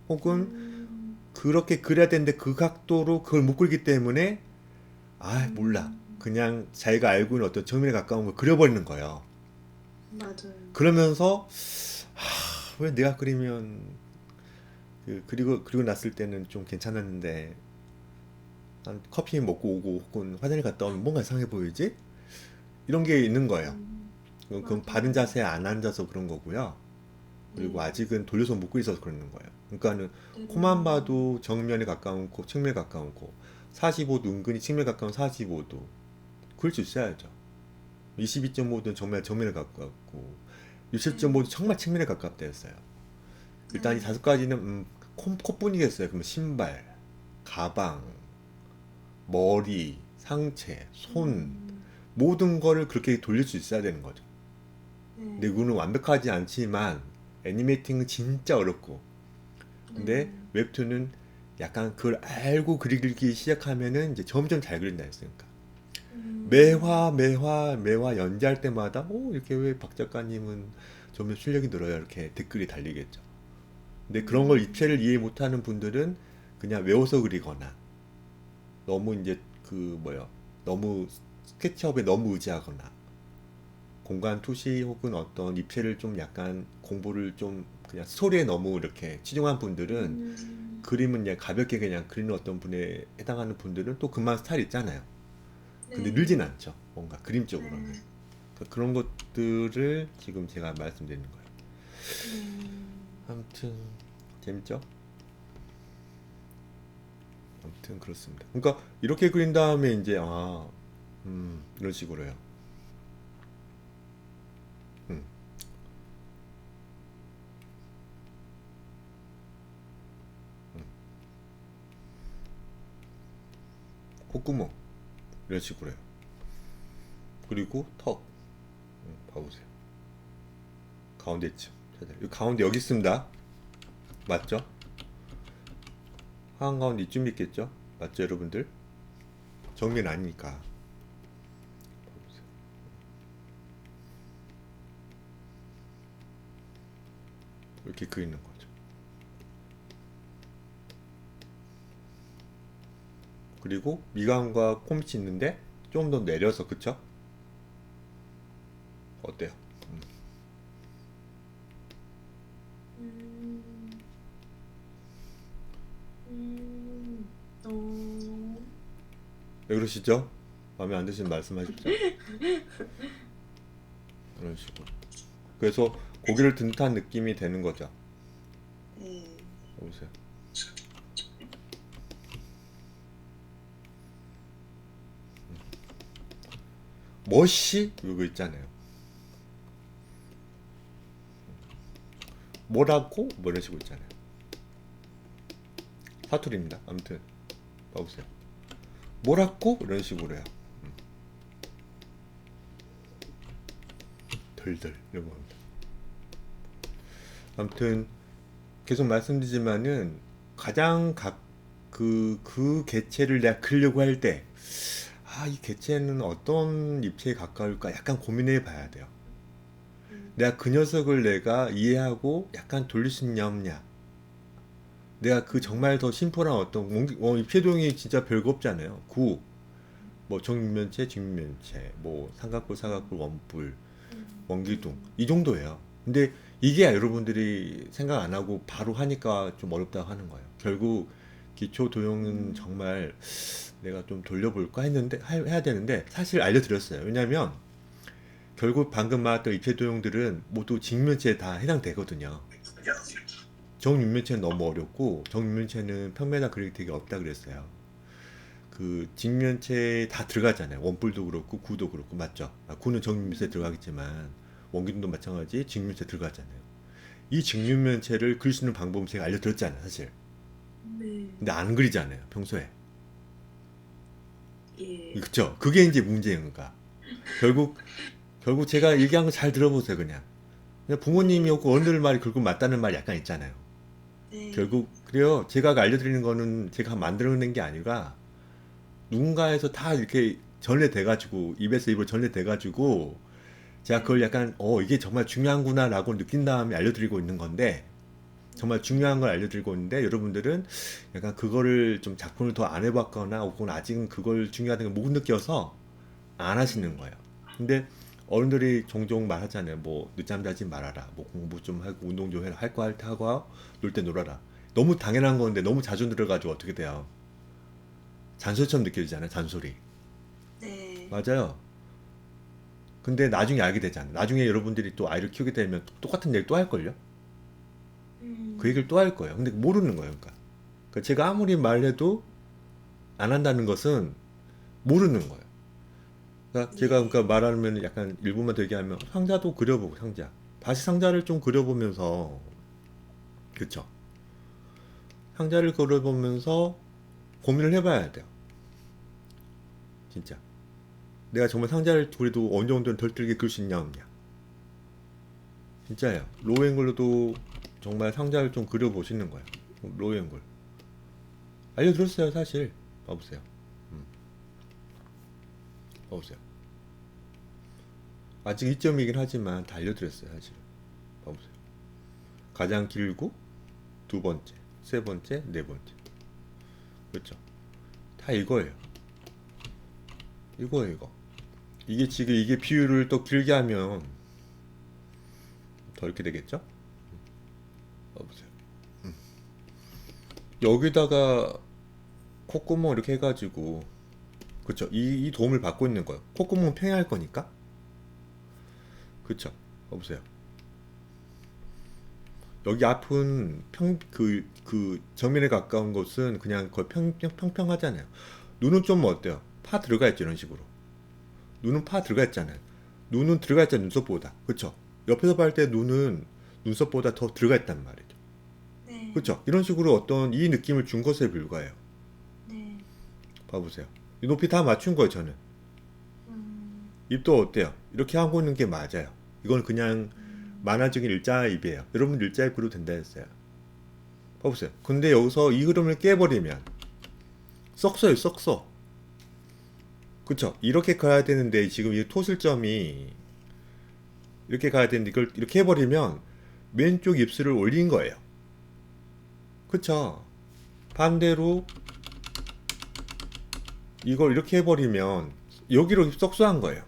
혹은 음, 그렇게 그려야 되는데 그 각도로 그걸 못 그리기 때문에 몰라. 음, 그냥 자기가 알고 있는 어떤 정면에 가까운 걸 그려버리는 거예요. 맞아요. 그러면서 왜 내가 그리면 그리고 났을 때는 좀 괜찮았는데 한 커피 먹고 오고 혹은 화장실 갔다 오면 뭔가 이상해 보이지? 이런 게 있는 거예요. 음, 그건 바른 맞아요. 자세에 안 앉아서 그런 거고요. 그리고 네. 아직은 돌려서 묶고 있어서 그러는 거예요. 그러니까는 네. 코만 봐도 정면에 가까운 코, 측면에 가까운 코, 45도 은근히 측면에 가까운 45도 그럴 수 있어야죠. 22.5도는 정면에 가깝고 네. 67.5도 정말 측면에 가깝다 했어요. 일단 이 네. 다섯 가지는 콧뿐이겠어요. 그러면 신발, 가방, 머리, 상체, 손 음, 모든 거를 그렇게 돌릴 수 있어야 되는 거죠. 근데 네. 이거는 완벽하지 않지만 애니메이팅은 진짜 어렵고 근데 네. 웹툰은 약간 그걸 알고 그리기 시작하면은 이제 점점 잘 그린다 했으니까 음, 매화 연재할 때마다 이렇게 왜 박 작가님은 점점 실력이 늘어요 이렇게 댓글이 달리겠죠. 근데 그런 걸 입체를 음, 이해 못하는 분들은 그냥 외워서 그리거나 너무 이제 너무 스케치업에 너무 의지하거나 공간 투시 혹은 어떤 입체를 좀 약간 공부를 좀 그냥 스토리에 너무 이렇게 치중한 분들은 음, 그림은 그냥 가볍게 그냥 그리는 어떤 분에 해당하는 분들은 또 그만 스타일 있잖아요. 근데 네. 늘진 않죠. 뭔가 그림 쪽으로는. 네. 그러니까 그런 것들을 지금 제가 말씀드리는 거예요. 음, 아무튼 재밌죠? 아무튼 그렇습니다. 그러니까 이렇게 그린 다음에 이제 이런 식으로요. 음, 콧구멍 이런 식으로요. 그리고 턱 봐보세요. 가운데쯤 찾아요. 이 가운데 여기 있습니다. 맞죠? 하얀 가운데 이쯤 있겠죠? 맞죠, 여러분들? 정면 아니니까. 이렇게 그리는 거죠. 그리고 미간과 코 밑이 있는데 좀 더 내려서 그쵸? 어때요? 음, 음, 어, 왜 그러시죠? 마음에 안 드시면 말씀하십시오. 이런 식으로. 그래서 고개를 든 듯한 느낌이 되는 거죠. 네. 보세요. 멋이 이거 있잖아요. 뭐라고? 뭐 이런 식으로 있잖아요. 사투리입니다. 아무튼 봐보세요. 뭐라고? 이런 식으로 해요. 덜덜 이런 겁니다. 아무튼 계속 말씀드리지만은 가장 그 개체를 내가 그리려고 할 때, 이 개체는 어떤 입체에 가까울까 약간 고민해 봐야 돼요. 내가 그 녀석을 내가 이해하고 약간 돌릴 수 있냐 없냐. 내가 그 정말 더 심플한 어떤 입체도형이 진짜 별거 없잖아요. 구, 뭐 정육면체, 직육면체, 뭐 삼각뿔, 사각뿔, 원뿔, 원기둥 이 정도예요. 근데 이게 여러분들이 생각 안 하고 바로 하니까 좀 어렵다고 하는 거예요. 결국 기초 도형은 정말 내가 좀 돌려볼까 했는데 해야 되는데 사실 알려드렸어요. 왜냐하면 결국 방금 말했던 입체 도형들은 모두 직면체에 다 해당되거든요. 정육면체는 너무 어렵고 정육면체는 평면화 그리기 되게 없다 그랬어요. 그 직면체에 다 들어가잖아요. 원뿔도 그렇고 구도 그렇고 맞죠? 구는 정육면체에 들어가겠지만 원기둥도 마찬가지 직면체 들어가잖아요. 이 직육면체를 그릴 수 있는 방법은 제가 알려드렸잖아요, 사실. 네. 근데 안 그리잖아요, 평소에. 예. 그쵸? 그게 이제 문제인 거니까. 결국 제가 얘기한 거 잘 들어보세요, 그냥. 그냥 부모님이 없고 어른들 말이 결국 맞다는 말이 약간 있잖아요. 네. 결국 그래요. 제가 알려드리는 거는 제가 만들어낸 게 아니라 누군가에서 다 이렇게 전래돼가지고 입에서 입으로 전래돼가지고 제가 그걸 약간 이게 정말 중요한구나라고 느낀 다음에 알려드리고 있는 건데 정말 중요한 걸 알려드리고 있는데 여러분들은 약간 그거를 좀 작품을 더 안 해봤거나 혹은 아직은 그걸 중요하다는 걸 못 느껴서 안 하시는 거예요. 근데 어른들이 종종 말하잖아요. 뭐 늦잠 자지 말아라. 뭐 공부 좀 하고 운동 좀 해라. 할 거 할 때 하고 놀 때 놀아라. 너무 당연한 건데 너무 자주 들어가지고 어떻게 돼요? 잔소리처럼 느껴지잖아요. 잔소리. 네. 맞아요. 근데 나중에 알게 되잖아요. 나중에 여러분들이 또 아이를 키우게 되면 똑같은 얘기 또 할걸요? 그 얘기를 또 할 거예요. 근데 모르는 거예요. 그러니까 제가 아무리 말해도 안 한다는 것은 모르는 거예요. 그러니까 제가 네. 그러니까 말하면 약간 일부만 더 얘기하면 상자도 그려보고 상자. 다시 상자를 좀 그려보면서 그쵸? 상자를 그려보면서 고민을 해봐야 돼요. 진짜. 내가 정말 상자를 그래도 어느 정도는 덜 들게 그릴 수 있냐 없냐. 진짜예요. 로우앵글로도 정말 상자를 좀 그려보시는 거예요. 로우앵글. 알려드렸어요, 사실. 봐보세요. 음, 봐보세요. 아직 2점이긴 하지만 다 알려드렸어요, 사실. 봐보세요. 가장 길고, 두 번째, 세 번째, 네 번째. 그렇죠? 다 이거예요. 이거예요, 이거. 이게 지금 이게 비율을 또 길게 하면 더 이렇게 되겠죠? 봐보세요. 여기다가 콧구멍 이렇게 해가지고, 그쵸? 이 도움을 받고 있는 거예요. 콧구멍은 평행할 거니까. 그쵸? 봐보세요. 여기 앞은 정면에 가까운 곳은 그냥 거의 평평하잖아요. 눈은 좀 어때요? 파 들어가 있죠, 이런 식으로. 눈은 파 들어가 있잖아요. 눈은 들어가 있잖아요, 눈썹보다. 그쵸? 옆에서 봤을 때 눈은 눈썹보다 더 들어가 있단 말이죠. 네. 그쵸? 이런 식으로 어떤 이 느낌을 준 것에 불과해요. 네. 봐보세요. 이 높이 다 맞춘 거예요, 저는. 음. 입도 어때요? 이렇게 하고 있는 게 맞아요. 이건 그냥 만화적인 일자 입이에요. 여러분 일자 입 그려도 된다 했어요. 봐보세요. 근데 여기서 이 흐름을 깨버리면 썩어요, 썩어. 그쵸? 이렇게 가야 되는데 지금 이 토슬점이 이렇게 가야 되는데 이걸 이렇게 해버리면 왼쪽 입술을 올린 거예요. 그쵸? 반대로 이걸 이렇게 해버리면 여기로 썩소한 거예요.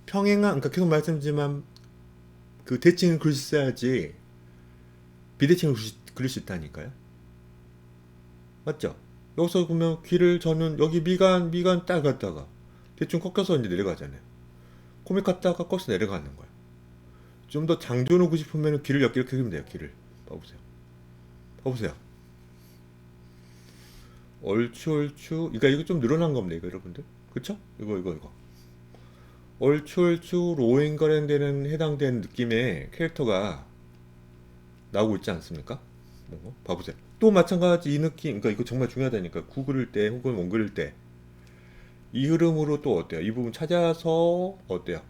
그러니까 계속 말씀드리지만 그 대칭을 그릴 수 있어야지 비대칭을 그릴 수 있다니까요. 맞죠? 여기서 보면 귀를 저는 여기 미간 딱 갔다가 대충 꺾여서 이제 내려가잖아요. 코믹 갔다가 꺾여서 내려가는 거예요. 좀 더 장조 놓고 싶으면 귀를 이렇게 그리면 돼요. 귀를 봐보세요. 봐보세요. 얼추 그러니까 이거 좀 늘어난 겁니다. 이거 여러분들 그쵸? 이거 얼추 로잉거랜 데는 해당되는 느낌의 캐릭터가 나오고 있지 않습니까? 봐보세요. 또 마찬가지 이 느낌, 그러니까 이거 정말 중요하다니까. 구 그릴 때 혹은 원 그릴 때 이 흐름으로 또 어때요? 이 부분 찾아서 어때요?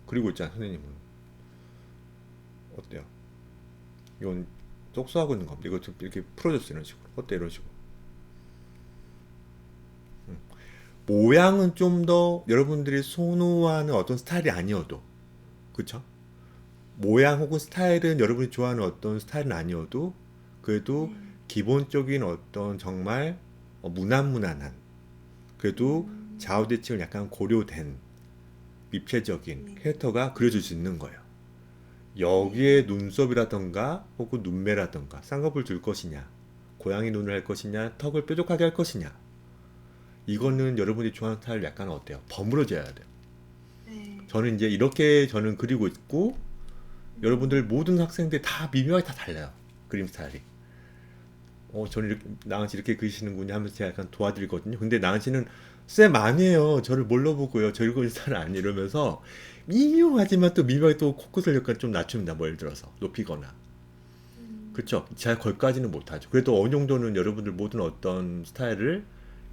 그리고 있잖아, 선생님은. 어때요? 이건 쏙쏙하고 있는 겁니다. 이거 좀 이렇게 풀어줬어요, 이런 식으로. 어때, 이런 식으로. 모양은 좀 더 여러분들이 선호하는 어떤 스타일이 아니어도 그쵸? 모양 혹은 스타일은 여러분이 좋아하는 어떤 스타일은 아니어도 그래도 네. 기본적인 어떤 정말 무난무난한 그래도 음. 좌우대칭을 약간 고려된 입체적인 네. 캐릭터가 그려질 수 있는 거예요. 네. 여기에 눈썹이라던가 혹은 눈매라던가 쌍꺼풀 줄 것이냐, 고양이 눈을 할 것이냐, 턱을 뾰족하게 할 것이냐. 네. 이거는 여러분이 좋아하는 스타일 약간 어때요? 버무려져야 돼요. 네. 저는 이제 이렇게 저는 그리고 있고 여러분들 음. 모든 학생들 다 미묘하게 다 달라요. 그림 스타일이. 저는 이렇게, 나은 씨 이렇게 그리시는군요 하면서 제가 약간 도와드리거든요. 근데 나은 씨는 쌤 아니에요. 저를 뭘로 보고요. 저 이거 스타일 아니 이러면서 미묘하지만 또 미묘하게 또 코끝을 약간 좀 낮춥니다. 뭐 예를 들어서 높이거나. 음. 그쵸? 잘 거기까지는 못하죠. 그래도 어느 정도는 여러분들 모든 어떤 스타일을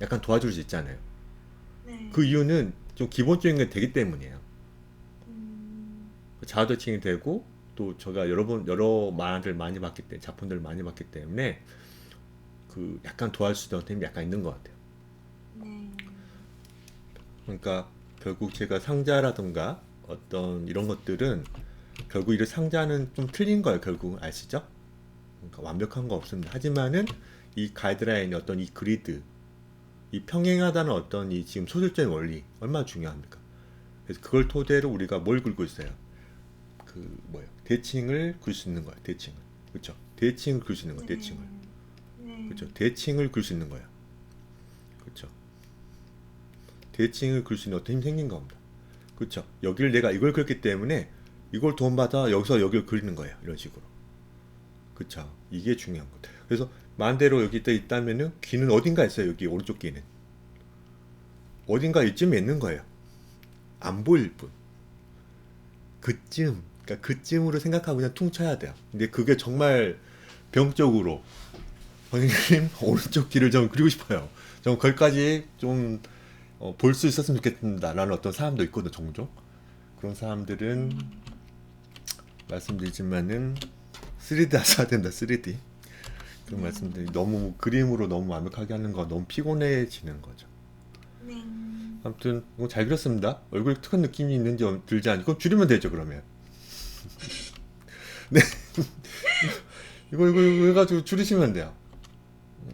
약간 도와줄 수 있잖아요. 그 네. 이유는 좀 기본적인 게 되기 때문이에요. 음. 자아도칭이 되고 또 제가 여러 만화들 많이 봤기 때문에 작품들을 많이 봤기 때문에 그 약간 도와줄 수 있는 템이 약간 있는 것 같아요. 네. 그러니까 결국 제가 상자라든가 어떤 이런 것들은 결국 이 상자는 좀 틀린 거예요. 결국 아시죠? 그러니까 완벽한 거 없습니다. 하지만은 이 가이드라인 어떤 이 그리드 이 평행하다는 어떤 이 지금 소설적인 원리 얼마나 중요합니까? 그래서 그걸 토대로 우리가 뭘 긁고 있어요? 그 뭐예요? 대칭을 글 수 있는 거예요. 대칭을. 그렇죠? 대칭을 글 수 있는 거예요. 네. 대칭을. 네. 그렇죠? 대칭을 글 수 있는 거예요. 그렇죠? 대칭을 글 수 있는 어떤 힘 생긴 겁니다. 그렇죠? 여기를 내가 이걸 그렸기 때문에 이걸 도움받아 여기서 여기를 그리는 거예요. 이런 식으로. 그렇죠? 이게 중요한 것. 그래서 만대로 여기 있다면은 귀는 어딘가 있어요. 여기 오른쪽 귀는 어딘가 이쯤에 있는 거예요. 안 보일 뿐. 그쯤. 그러니까 그쯤으로 생각하고 그냥 퉁쳐야 돼요. 근데 그게 정말 병적으로 선생님 오른쪽 귀를 좀 그리고 싶어요. 좀 거기까지 좀 볼 수 있었으면 좋겠습니다. 라는 어떤 사람도 있거든 종종. 그런 사람들은 네. 말씀드리지만은 3D 하셔야 된다. 3D. 그런 말씀들이 네. 너무 그림으로 너무 완벽하게 하는 거 너무 피곤해지는 거죠. 네. 아무튼 잘 그렸습니다. 얼굴에 특한 느낌이 있는지 들지 않고 줄이면 되죠 그러면. 네 이거 해가지고 줄이시면 돼요.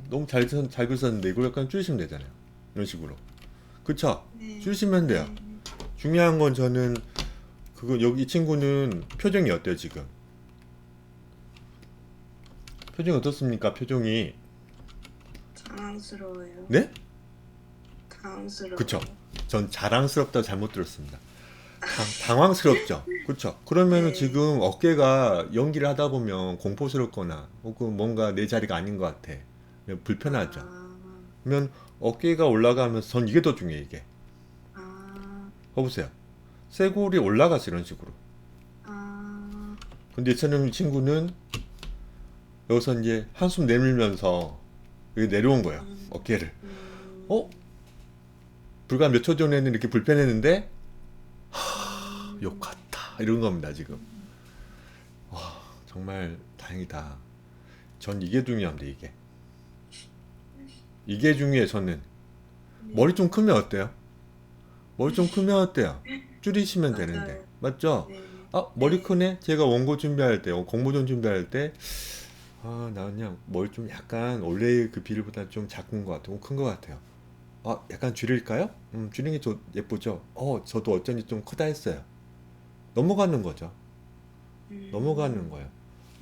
너무 잘 그렸었는데 이걸 약간 줄이시면 되잖아요. 이런 식으로. 그쵸? 네. 줄이시면 돼요. 네. 중요한 건 저는 그거 여기 이 친구는 표정이 어때요 지금? 표정이 어떻습니까? 표정이. 자랑스러워요. 네? 그쵸? 당황스러워요. 전 자랑스럽다고 잘못 들었습니다. 당황스럽죠. 그쵸? 그러면은 네. 지금 어깨가 연기를 하다 보면 공포스럽거나 혹은 뭔가 내 자리가 아닌 것 같아. 불편하죠. 아. 그러면 어깨가 올라가면서 전 이게 더 중요해 이게. 아. 봐보세요. 쇄골이 올라가서 이런 식으로. 아. 근데 이 친구는 여기서 이제 한숨 내밀면서 여기 내려온 거예요. 음. 어깨를. 어? 음. 불과 몇 초 전에는 이렇게 불편했는데 욕 음. 같다. 이런 겁니다 지금. 정말 다행이다. 전 이게 중요합니다 이게. 이게 중요해 저는. 네. 머리 좀 크면 어때요? 머리 좀 크면 어때요? 줄이시면 되는데. 맞아요. 맞죠? 네. 아, 머리 네. 크네? 제가 원고 준비할 때, 공모전 준비할 때, 나 그냥 머리 좀 약간 원래 그 비율보다 좀 작은 것 같아요. 큰 것 같아요. 약간 줄일까요? 줄이는 게 예쁘죠? 저도 어쩐지 좀 크다 했어요. 넘어가는 거죠. 넘어가는 음. 거예요.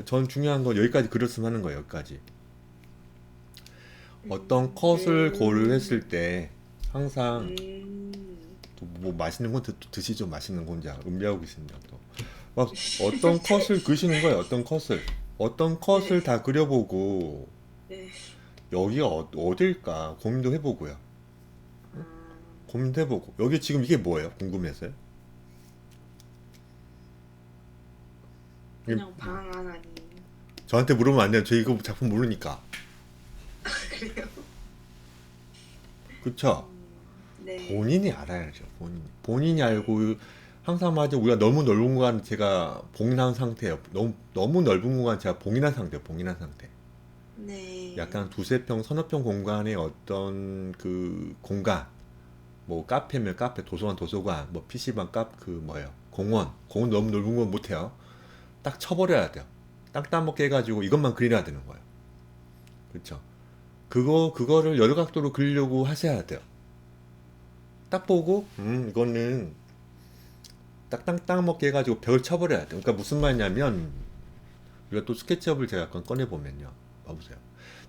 전 중요한 건 여기까지 그렸으면 하는 거예요, 여기까지. 어떤 컷을 고려했을 음. 때 항상 음. 또 뭐 맛있는 건 드시죠. 맛있는 건 이제 음미하고 계십니다. 또. 막 어떤 컷을 그리시는 거예요. 어떤 컷을. 어떤 네. 컷을 다 그려보고 네. 여기가 어딜까 고민도 해보고요. 아. 고민도 해보고 여기 지금 이게 뭐예요? 궁금해서요. 이게 그냥 방 하나니. 저한테 물으면 안 돼요. 저 이거 작품 모르니까. 그래요? 그쵸? 네. 본인이 알아야죠. 본인이 알고 항상 맞아 우리가 너무 넓은 공간 제가 봉인한 상태예요. 너무 넓은 공간 제가 봉인한 상태예요. 봉인한 상태. 네. 약간 두세 평, 서너 평 공간의 어떤 그 공간, 뭐 카페면 카페, 도서관, 도서관, 뭐 PC방 그 뭐예요? 공원 너무 넓은 건 못해요. 딱 쳐버려야 돼요. 땅 따먹게 해가지고 이것만 그리려야 되는 거예요. 그렇죠? 그거를 여러 각도로 그리려고 하셔야 돼요. 딱 보고, 이거는 딱 땅 따먹게 해가지고 벽을 쳐버려야 돼요. 그러니까 무슨 말이냐면, 우리가 또 스케치업을 제가 약간 꺼내보면요. 봐보세요.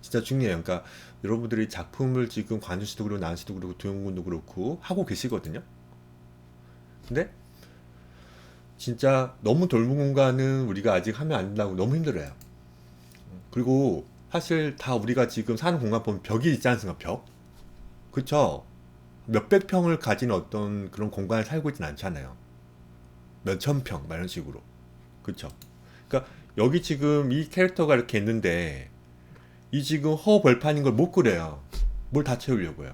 진짜 중요해요. 그러니까 여러분들이 작품을 지금 관주 씨도 그렇고, 난 씨도 그렇고, 도영군도 그렇고, 하고 계시거든요. 근데 진짜 너무 넓은 공간은 우리가 아직 하면 안 된다고 너무 힘들어요. 그리고 사실 다 우리가 지금 사는 공간 보면 벽이 있지 않습니까? 벽? 그쵸? 몇백 평을 가진 어떤 그런 공간을 살고 있진 않잖아요. 몇천 평, 막 이런 식으로. 그쵸? 그러니까 여기 지금 이 캐릭터가 이렇게 있는데 이 지금 허벌판인 걸 못 그려요. 뭘 다 채우려고요.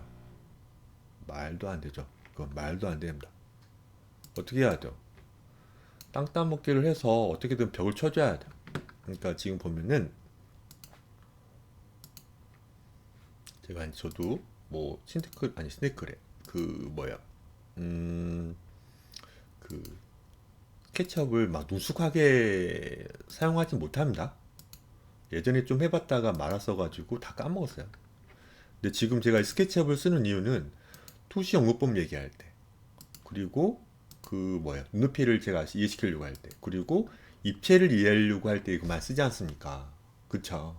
말도 안 되죠. 그건 말도 안 됩니다. 어떻게 해야 돼요? 땅 따먹기를 해서 어떻게든 벽을 쳐줘야 돼요. 그러니까 지금 보면은 제가 저도 뭐 신테크 아니 스네크래 그 뭐야 음 그 스케치업을 막 능숙하게 사용하지 못합니다. 예전에 좀 해봤다가 말았어가지고 다 까먹었어요. 근데 지금 제가 스케치업을 쓰는 이유는 투시 연구법 얘기할 때, 그리고 그 뭐야 눈높이를 제가 이해시키려고 할 때, 그리고 입체를 이해하려고 할 때 이거만 쓰지 않습니까? 그쵸?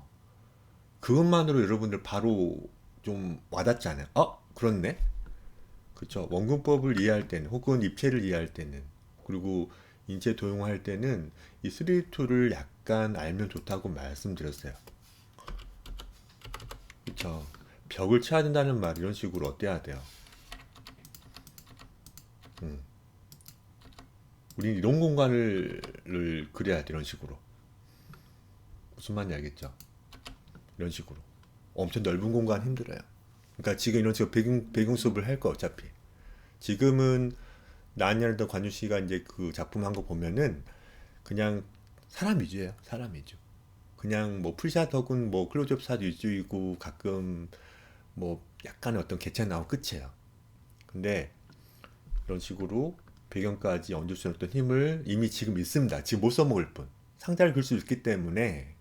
그것만으로 여러분들 바로 좀 와닿지 않아요? 그렇네? 그쵸? 원근법을 이해할 때는, 혹은 입체를 이해할 때는, 그리고 인체 도용할 때는 이 3D2를 약간 알면 좋다고 말씀드렸어요. 그쵸? 벽을 쳐야 된다는 말 이런 식으로 어때야 돼요? 음. 우린 이런 공간을 그려야 돼, 이런 식으로. 무슨 말인지 알겠죠? 이런 식으로. 엄청 넓은 공간 힘들어요. 그러니까 지금 이런 식으로 배경 수업을 할 거 어차피. 지금은 나은이라든 관주 씨가 이제 그 작품 한 거 보면은 그냥 사람 위주예요. 사람 위주. 그냥 뭐 풀샷 혹은 뭐 클로즈업 샷 위주이고 가끔 뭐 약간의 어떤 개체 나오고 끝이에요. 근데 이런 식으로 배경까지 얹을 수 있는 어떤 힘을 이미 지금 있습니다. 지금 못 써먹을 뿐. 상자를 그릴 수 있기 때문에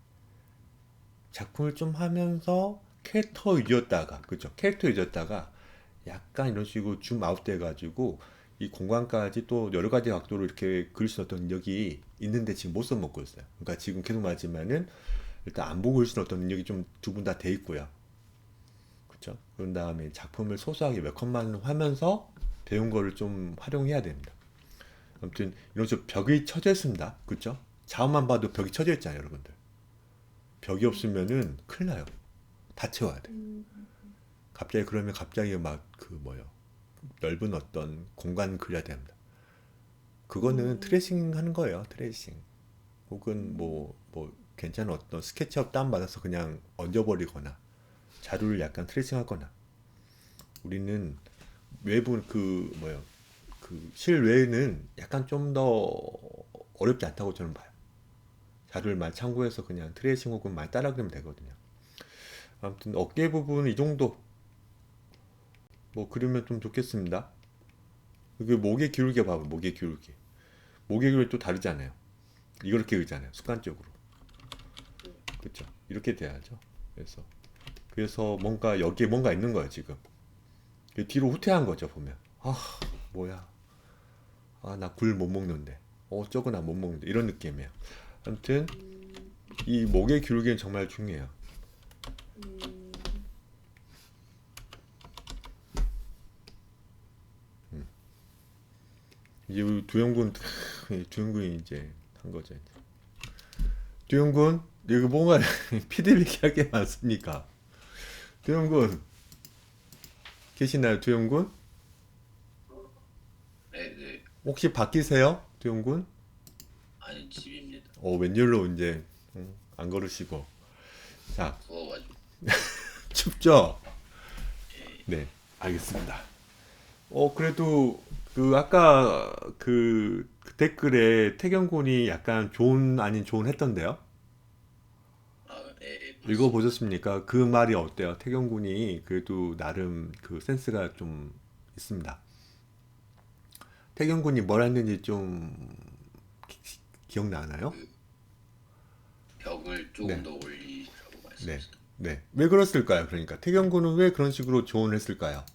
작품을 좀 하면서 캐릭터 위주였다가, 그죠? 캐릭터 위주였다가 약간 이런 식으로 줌 아웃 돼가지고 이 공간까지 또 여러 가지 각도로 이렇게 그릴 수 있는 어떤 능력이 있는데 지금 못 써먹고 있어요. 그러니까 지금 계속 말하지만은 일단 안 보고 그릴 수 있는 어떤 능력이 좀 두 분 다 돼 있고요. 그렇죠? 그런 다음에 작품을 소소하게 몇 컷만 하면서 배운 거를 좀 활용해야 됩니다. 아무튼 이런 식으로 벽이 쳐져 있습니다. 그렇죠? 자원만 봐도 벽이 쳐져 있잖아요, 여러분들. 벽이 없으면은 큰일 나요. 다 채워야 돼. 음, 갑자기 그러면 갑자기 막 그 뭐요? 넓은 어떤 공간 그려야 됩니다. 그거는 음, 트레이싱 하는 거예요. 트레이싱. 혹은 뭐 괜찮은 어떤 스케치업 다운받아서 그냥 얹어버리거나 자료를 약간 트레이싱 하거나. 우리는 외부 그 뭐요? 그 실외에는 약간 좀 더 어렵지 않다고 저는 봐요. 자료를 많이 참고해서 그냥 트레이싱 혹은 많이 따라 그리면 되거든요. 아무튼 어깨 부분 이 정도 뭐 그리면 좀 좋겠습니다. 그 목의 기울기 봐봐. 목의 기울기. 목의 기울기 또 다르잖아요. 이렇게 그리잖아요. 습관적으로. 그렇죠? 이렇게 돼야죠. 그래서 뭔가 여기에 뭔가 있는 거예요, 지금. 뒤로 후퇴한 거죠, 보면. 뭐야. 나 굴 못 먹는데. 저거 나 못 먹는데. 이런 느낌이에요. 아무튼 음, 이 목의 기울기는 정말 중요해요. 음, 이제 우리 두영군이 이제 한 거죠. 이제. 두영군, 여기 뭔가 피드백 할 게 많습니까? 두영군, 계시나요, 두영군? 네네. 혹시 바뀌세요, 두영군? 아니 집입니다. 웬일로 이제 안 걸으시고. 자, 더워가지고. 춥죠? 예. 네, 알겠습니다. 그래도 그 아까 그 댓글에 태경군이 약간 좋은 아닌 좋은 했던데요? 예, 봤습니다. 읽어보셨습니까? 그 말이 어때요? 태경군이 그래도 나름 그 센스가 좀 있습니다. 태경군이 뭘 했는지 좀 기억나나요? 그 벽을 조금 네, 더 올리라고 네, 말씀하셨어요. 네. 왜 그랬을까요? 그러니까 태경군은 왜 그런 식으로 조언을 했을까요?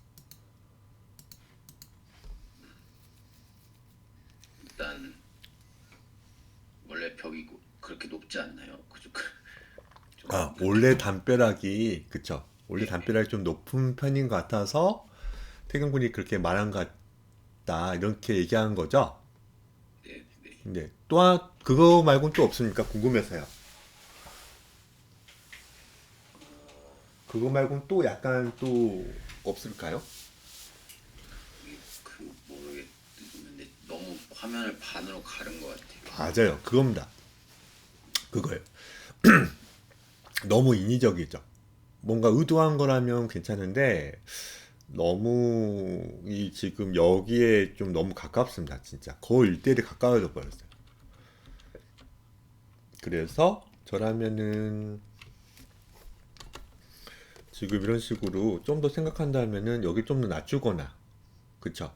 일단 원래 벽이 그렇게 높지 않나요? 그죠? 좀 아, 원래 느낌상. 담벼락이 그쵸? 원래 네, 담벼락이 좀 높은 편인 것 같아서 태경군이 그렇게 말한 것 같다 이렇게 얘기한 거죠? 네, 네. 네. 또한 그거 말고는 또 없습니까? 궁금해서요. 그거 말고는 또 약간 또 없을까요? 이게 그 모르겠는데 너무 화면을 반으로 가른 것 같아요. 맞아요. 그겁니다. 그거예요. 너무 인위적이죠. 뭔가 의도한 거라면 괜찮은데 너무 이 지금 여기에 좀 너무 가깝습니다. 진짜 거의 1대1에 가까워져 버렸어요. 그래서 저라면은 지금 이런 식으로 좀 더 생각한다면은 여기 좀 더 낮추거나 그쵸?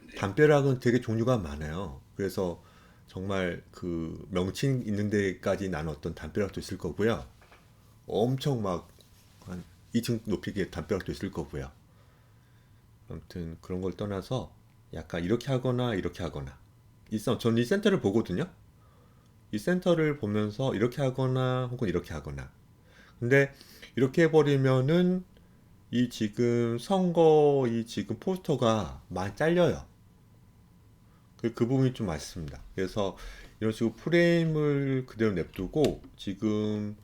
네, 담벼락은 되게 종류가 많아요. 그래서 정말 그 명칭 있는 데까지 나는 어떤 담벼락도 있을 거고요. 엄청 막 한 2층 높이의 담벼락도 있을 거고요. 아무튼 그런 걸 떠나서 약간 이렇게 하거나 이렇게 하거나. 저는 이 센터를 보거든요. 이 센터를 보면서 이렇게 하거나 혹은 이렇게 하거나. 근데 이렇게 해버리면은 이 지금 선거 이 지금 포스터가 많이 잘려요. 그 부분이 좀 아쉽습니다. 그래서 이런 식으로 프레임을 그대로 냅두고 지금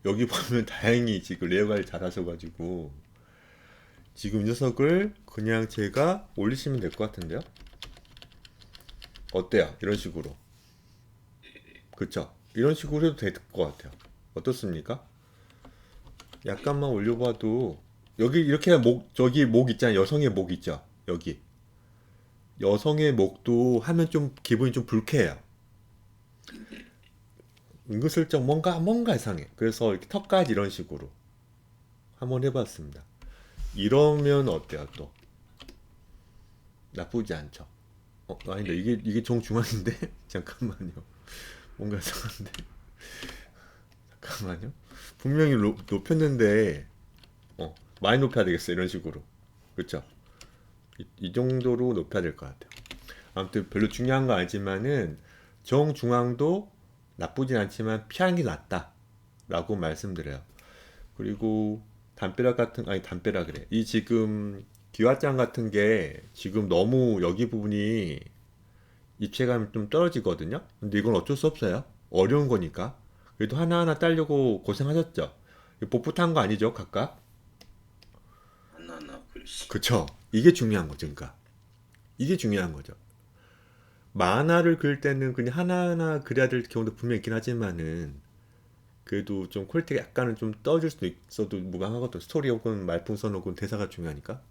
여기 보면 다행히 지금 레이어 관리 잘 하셔가지고 지금 이 녀석을 그냥 제가 올리시면 될 것 같은데요. 어때요? 이런 식으로. 그쵸? 이런 식으로 해도 될 것 같아요. 어떻습니까? 약간만 올려봐도 여기 이렇게 저기 목 있잖아요. 여성의 목 있죠? 여기. 여성의 목도 하면 좀 기분이 좀 불쾌해요. 은근슬쩍 뭔가 이상해. 그래서 이렇게 턱까지 이런 식으로 한번 해봤습니다. 이러면 어때요? 또 나쁘지 않죠. 아닌데 네. 이게 정중앙인데 잠깐만요. 뭔가 이상한데 잠깐만요. 분명히 높였는데 많이 높여야 되겠어 이런 식으로. 그렇죠? 이 정도로 높여야 될 것 같아요. 아무튼 별로 중요한 거 아니지만은 정중앙도 나쁘진 않지만 피하는 게 낫다라고 말씀드려요. 그리고 담벼락 같은 아니 담벼락이래. 이 지금 기와장 같은 게 지금 너무 여기 부분이 입체감이 좀 떨어지거든요. 근데 이건 어쩔 수 없어요. 어려운 거니까. 그래도 하나하나 따려고 고생하셨죠. 이거 복붙 탄 거 아니죠, 각각? 하나하나 그렸어. 그쵸? 이게 중요한 거죠, 그러니까. 이게 중요한 거죠. 만화를 그릴 때는 그냥 하나하나 그려야 될 경우도 분명히 있긴 하지만은 그래도 좀 퀄리티가 약간은 좀 떨어질 수도 있어도 무방하거든. 스토리 혹은 말풍선 혹은 대사가 중요하니까.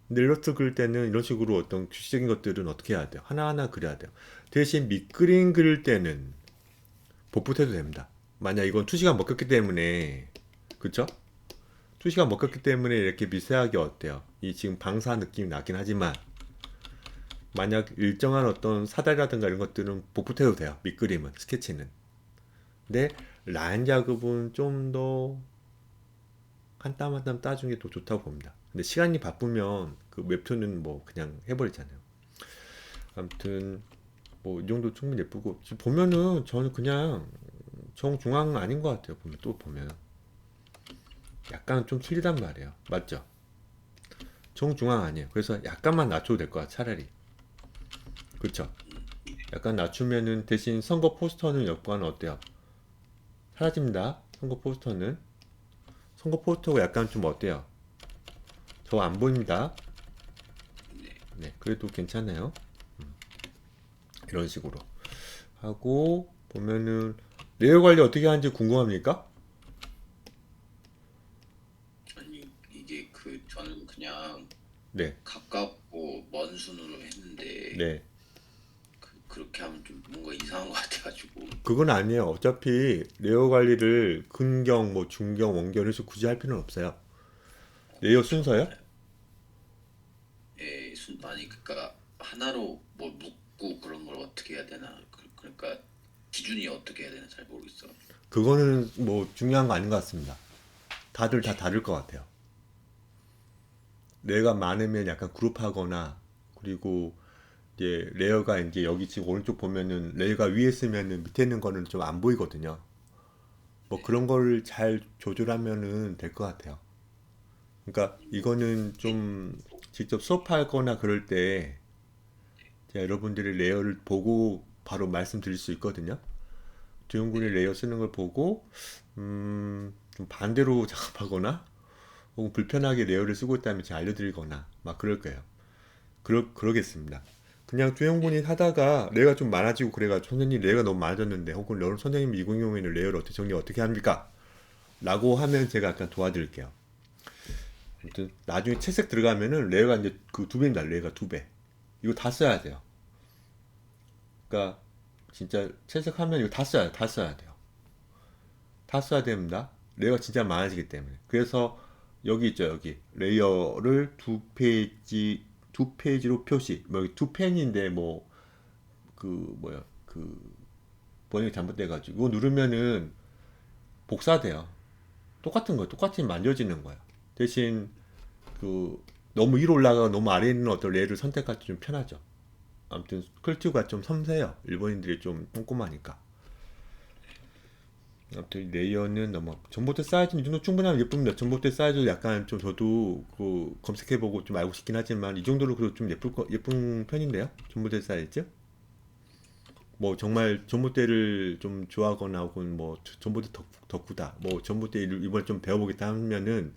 근데 일러스트 그릴 때는 이런 식으로 어떤 규칙적인 것들은 어떻게 해야 돼요? 하나하나 그려야 돼요. 대신 밑그림 그릴 때는 복붙해도 됩니다. 만약 이건 2시간 먹혔기 때문에 그쵸? 2시간 먹혔기 때문에 이렇게 미세하게 어때요? 이 지금 방사 느낌이 나긴 하지만 만약 일정한 어떤 사다리라든가 이런 것들은 복붙해도 돼요. 밑그림은 스케치는. 근데 라인 작업은 좀 더 한 땀 한 땀 따주는 게 더 좋다고 봅니다. 근데 시간이 바쁘면 그 웹툰은 뭐 그냥 해버리잖아요. 아무튼 뭐 이 정도 충분히 예쁘고 지금 보면은 저는 그냥 정중앙 아닌 것 같아요. 보면 또 보면 약간 좀 틀리단 말이에요. 맞죠? 정중앙 아니에요. 그래서 약간만 낮춰도 될 것 같아 차라리. 그쵸? 약간 낮추면은 대신 선거 포스터는 여과는 어때요? 사라집니다. 선거 포스터는 선거 포스터가 약간 좀 어때요? 저 안 보입니다. 네, 그래도 괜찮아요. 이런 식으로 하고 보면은 레이어 관리 어떻게 하는지 궁금합니까? 아니 이게 그 저는 그냥 네, 가깝고 먼 순으로 했는데 네. 그렇게 하면 좀 뭔가 이상한 것 같아가지고. 그건 아니에요. 어차피 레이어 관리를 근경, 뭐 중경, 원경 이런 식으로 굳이 할 필요는 없어요. 레이어 순서요? 정말요? 예, 아니 그러니까 하나로 뭐 묶고 그런 걸 어떻게 해야 되나 그러니까 기준이 어떻게 해야 되나 잘 모르겠어. 그거는 뭐 중요한 거 아닌 것 같습니다. 다들 다 다를 것 같아요. 레어가 많으면 약간 그룹하거나, 그리고 이제 레어가 이제 여기 지금 오른쪽 보면은 레어가 위에 쓰면은 밑에 있는 거는 좀 안 보이거든요. 뭐 그런 걸 잘 조절하면은 될 것 같아요. 그러니까 이거는 좀 직접 수업하거나 그럴 때 제가 여러분들이 레이어를 보고 바로 말씀드릴 수 있거든요. 두용군이 레이어 쓰는 걸 보고 좀 반대로 작업하거나 혹은 불편하게 레이어를 쓰고 있다면 제가 알려드리거나 막 그럴 거예요. 그러겠습니다. 그냥 두용군이 하다가 레이어가 좀 많아지고 그래가지고 선생님 레이어가 너무 많아졌는데 혹은 여러분 선생님 이 경우에는 레이어를 어떻게 정리 어떻게 합니까? 라고 하면 제가 약간 도와드릴게요. 아무튼 나중에 채색 들어가면은 레이어가 이제 그 두 배입니다. 레이어가 두 배. 이거 다 써야 돼요. 그러니까 진짜 채색하면 이거 다 써야 돼요. 다 써야 됩니다. 레이어가 진짜 많아지기 때문에. 그래서 여기 있죠, 여기 레이어를 두 페이지로 표시. 뭐 여기 두 펜인데 뭐 그 뭐야 그 번역이 잘못돼가지고 이거 누르면은 복사돼요. 똑같은 거예요. 똑같이 만져지는 거예요. 대신 그 너무 위로 올라가고 너무 아래에 있는 어떤 레이를 선택할 때 좀 편하죠. 아무튼 클튜가 좀 섬세해요. 일본인들이 좀 꼼꼼하니까. 아무튼 레이어는 너무 전봇대 사이즈는 이 정도 충분하면 예쁩니다. 전봇대 사이즈 약간 좀 저도 그 검색해보고 좀 알고 싶긴 하지만 이 정도로 그래도 좀 예쁜 편인데요. 전봇대 사이즈. 뭐 정말 전봇대를 좀 좋아하거나 혹은 뭐 전봇대 덕후다. 뭐 전봇대 이번에 좀 배워보겠다 하면은